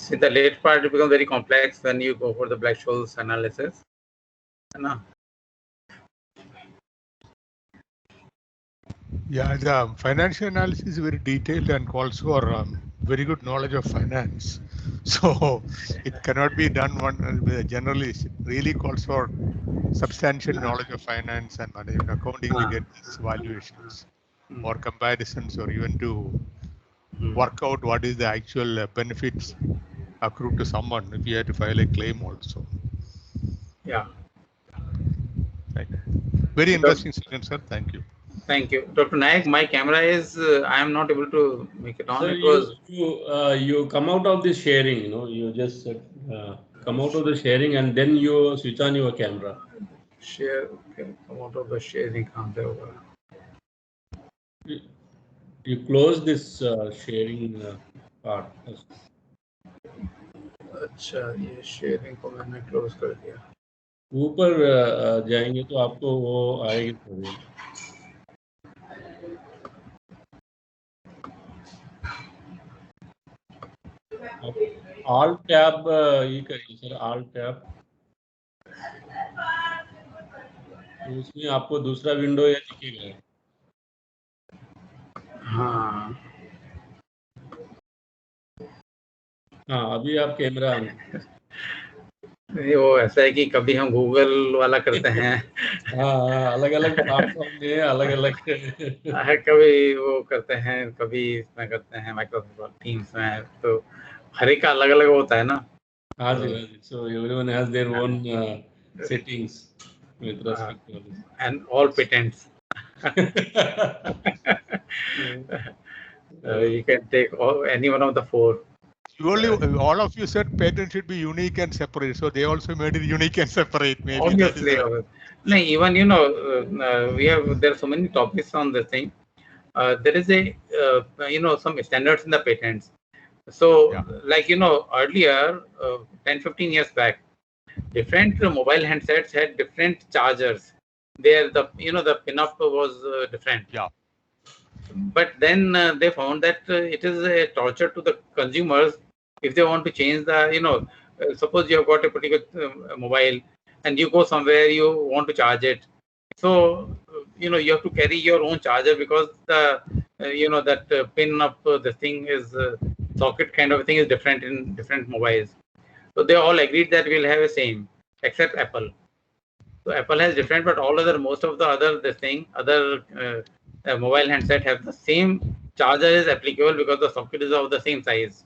Speaker 1: See, the late part will become very complex when you go for the Black-Scholes analysis.
Speaker 3: Yeah, the financial analysis is very detailed and calls for very good knowledge of finance. So it cannot be done generally. It really calls for substantial knowledge of finance and management accounting to get these valuations or comparisons, or even to work out what is the actual benefits accrued to someone if you had to file a claim also.
Speaker 1: Yeah.
Speaker 3: Right. Very interesting session, sir. Thank you.
Speaker 1: Thank you, Dr. Nayak. My camera is I am not able to make it on.
Speaker 2: Sir,
Speaker 1: it was
Speaker 2: you come out of this sharing. You just come out of the sharing and then you switch on your camera.
Speaker 1: share. Okay, come out of the sharing.
Speaker 2: You close this sharing part.
Speaker 1: अच्छा, ये sharing को मैंने close कर दिया.
Speaker 2: ऊपर जाएंगे तो आपको वो आएगी. Alt tab ये करिए सर, Alt tab. तो उसमें आपको दूसरा विंडो ये दिखेगा.
Speaker 1: हाँ
Speaker 2: हाँ, अभी आप कैमरा ऑन.
Speaker 1: ये वो ऐसा है कि कभी हम गूगल वाला करते हैं
Speaker 2: हाँ, अलग अलग प्लेटफॉर्म में अलग अलग.
Speaker 1: कभी वो करते हैं, कभी इसमें करते हैं माइक्रोसॉफ्ट टीम्स में, तो हर एक का अलग अलग होता है ना.
Speaker 2: हाँ जी, हाँ जी. So everyone has their own settings with respect to this.
Speaker 1: And all patents. You can take any one of the 4.
Speaker 3: All of you said patent should be unique and separate, so they also made it unique and separate. Maybe
Speaker 1: Obviously,
Speaker 3: that is
Speaker 1: no, even there are so many topics on this thing. There is a some standards in the patents. So,
Speaker 3: Yeah.
Speaker 1: like earlier, 10-15 years back, different mobile handsets had different chargers. There, the pin-up was different.
Speaker 3: Yeah.
Speaker 1: But then they found that it is a torture to the consumers if they want to change the suppose you have got a particular mobile and you go somewhere, you want to charge it, so you have to carry your own charger because the that pin up the thing is socket kind of thing is different in different mobiles. So they all agreed that we'll have a same except Apple. So Apple has different, but most of the other mobile handset have the same charger is applicable because the socket is of the same size.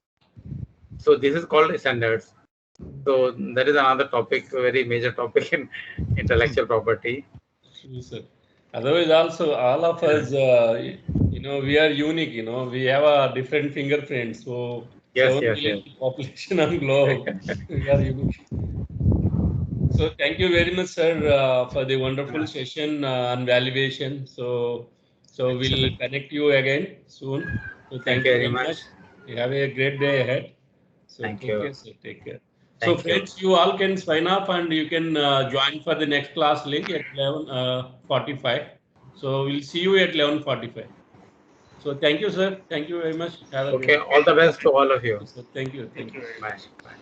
Speaker 1: So this is called standards. So that is another topic, a very major topic in intellectual property.
Speaker 2: Sir. Otherwise, also all of us, we are unique. We have a different fingerprint. So
Speaker 1: Yes,
Speaker 2: 7
Speaker 1: yes,
Speaker 2: million
Speaker 1: yes.
Speaker 2: population on globe. We are unique. So thank you very much, sir, for the wonderful session on valuation. So we'll connect you again soon. So thank you very much. You have a great day ahead. So
Speaker 1: Thank
Speaker 2: take
Speaker 1: you.
Speaker 2: care, sir. Take care.
Speaker 1: Thank
Speaker 2: So friends, you all can sign up and you can join for the next class link at 11:45. So we'll see you at 11:45. So thank you, sir. Thank you very much. Have a
Speaker 1: Okay,
Speaker 2: great day.
Speaker 1: all the best to all of you.
Speaker 2: Thank you. Thank you.
Speaker 1: Bye. Bye.